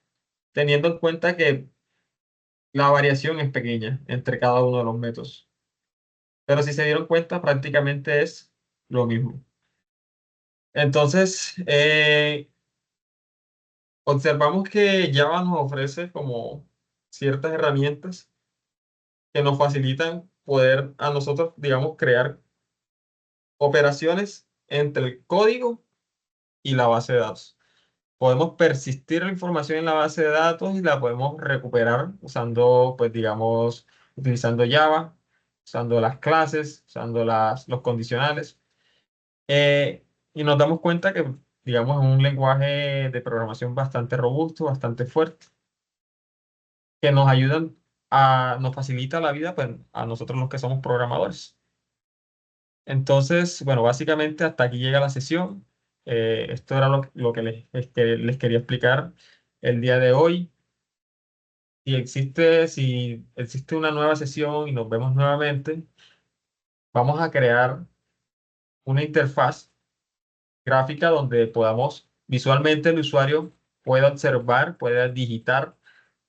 teniendo en cuenta que la variación es pequeña entre cada uno de los métodos. Pero si se dieron cuenta, prácticamente es lo mismo. Entonces, observamos que Java nos ofrece como ciertas herramientas que nos facilitan poder a nosotros, digamos, crear operaciones entre el código y la base de datos. Podemos persistir la información en la base de datos y la podemos recuperar usando, pues, digamos, utilizando Java, usando las clases, usando los condicionales. Y nos damos cuenta que, digamos, es un lenguaje de programación bastante robusto, bastante fuerte, que nos ayudan nos facilita la vida, pues, a nosotros los que somos programadores. Entonces, bueno, básicamente hasta aquí llega la sesión. Esto era lo que les quería explicar el día de hoy. Si existe una nueva sesión y nos vemos nuevamente, vamos a crear una interfaz gráfica donde podamos visualmente el usuario pueda observar, pueda digitar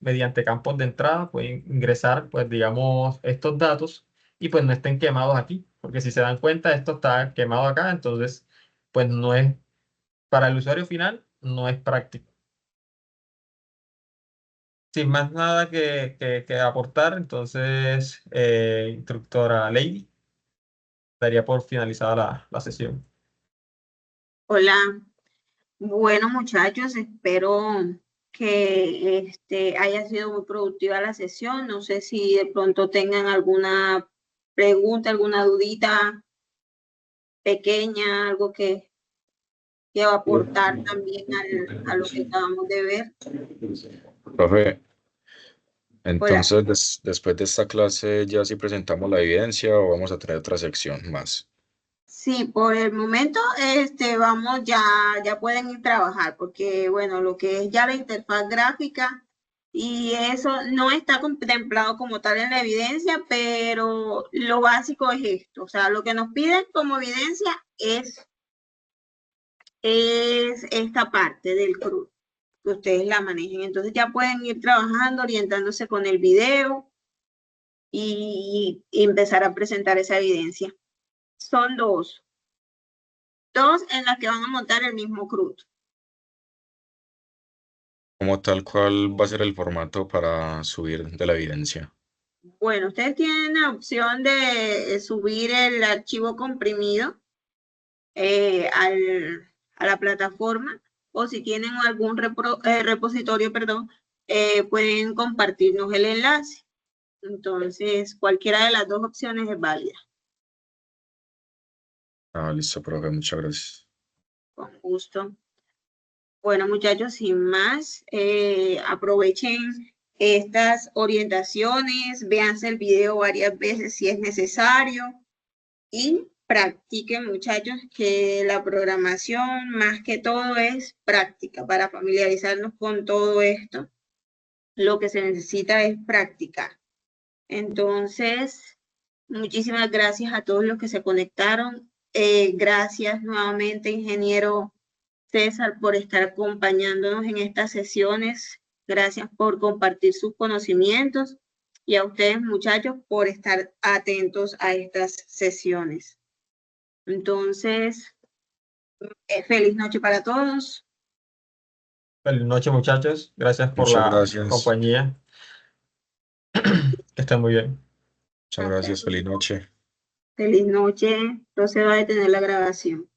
mediante campos de entrada, puede ingresar, pues digamos, estos datos y pues no estén quemados aquí, porque si se dan cuenta, esto está quemado acá, entonces pues no es, para el usuario final, no es práctico. Sin más nada que aportar, entonces, instructora Lady, daría por finalizada la sesión. Hola, bueno muchachos, espero que haya sido muy productiva la sesión. No sé si de pronto tengan alguna pregunta, alguna dudita pequeña, algo que va a aportar también a lo que acabamos de ver. Profe, Hola. entonces después de esta clase ya sí presentamos la evidencia o vamos a tener otra sección más. Sí, por el momento, vamos, ya pueden ir a trabajar, porque bueno, lo que es ya la interfaz gráfica y eso no está contemplado como tal en la evidencia, pero lo básico es esto, o sea, lo que nos piden como evidencia es esta parte del CRUD, que ustedes la manejen. Entonces ya pueden ir trabajando, orientándose con el video y empezar a presentar esa evidencia. Son dos en las que van a montar el mismo CRUD. Como tal, ¿cuál va a ser el formato para subir de la evidencia? Bueno, ustedes tienen la opción de subir el archivo comprimido a la plataforma, o si tienen algún repositorio, perdón, pueden compartirnos el enlace. Entonces, cualquiera de las dos opciones es válida. Ah, listo, profe, muchas gracias. Con gusto. Bueno, muchachos, sin más, aprovechen estas orientaciones, véanse el video varias veces si es necesario y practiquen, muchachos, que la programación más que todo es práctica. Para familiarizarnos con todo esto, lo que se necesita es practicar. Entonces, muchísimas gracias a todos los que se conectaron. Gracias nuevamente, ingeniero César, por estar acompañándonos en estas sesiones. Gracias por compartir sus conocimientos y a ustedes, muchachos, por estar atentos a estas sesiones. Entonces, feliz noche para todos. Feliz noche, muchachos. Gracias por Muchas la gracias. compañía. Que estén muy bien. Muchas gracias, feliz noche. Feliz noche. Procedo a detener la grabación.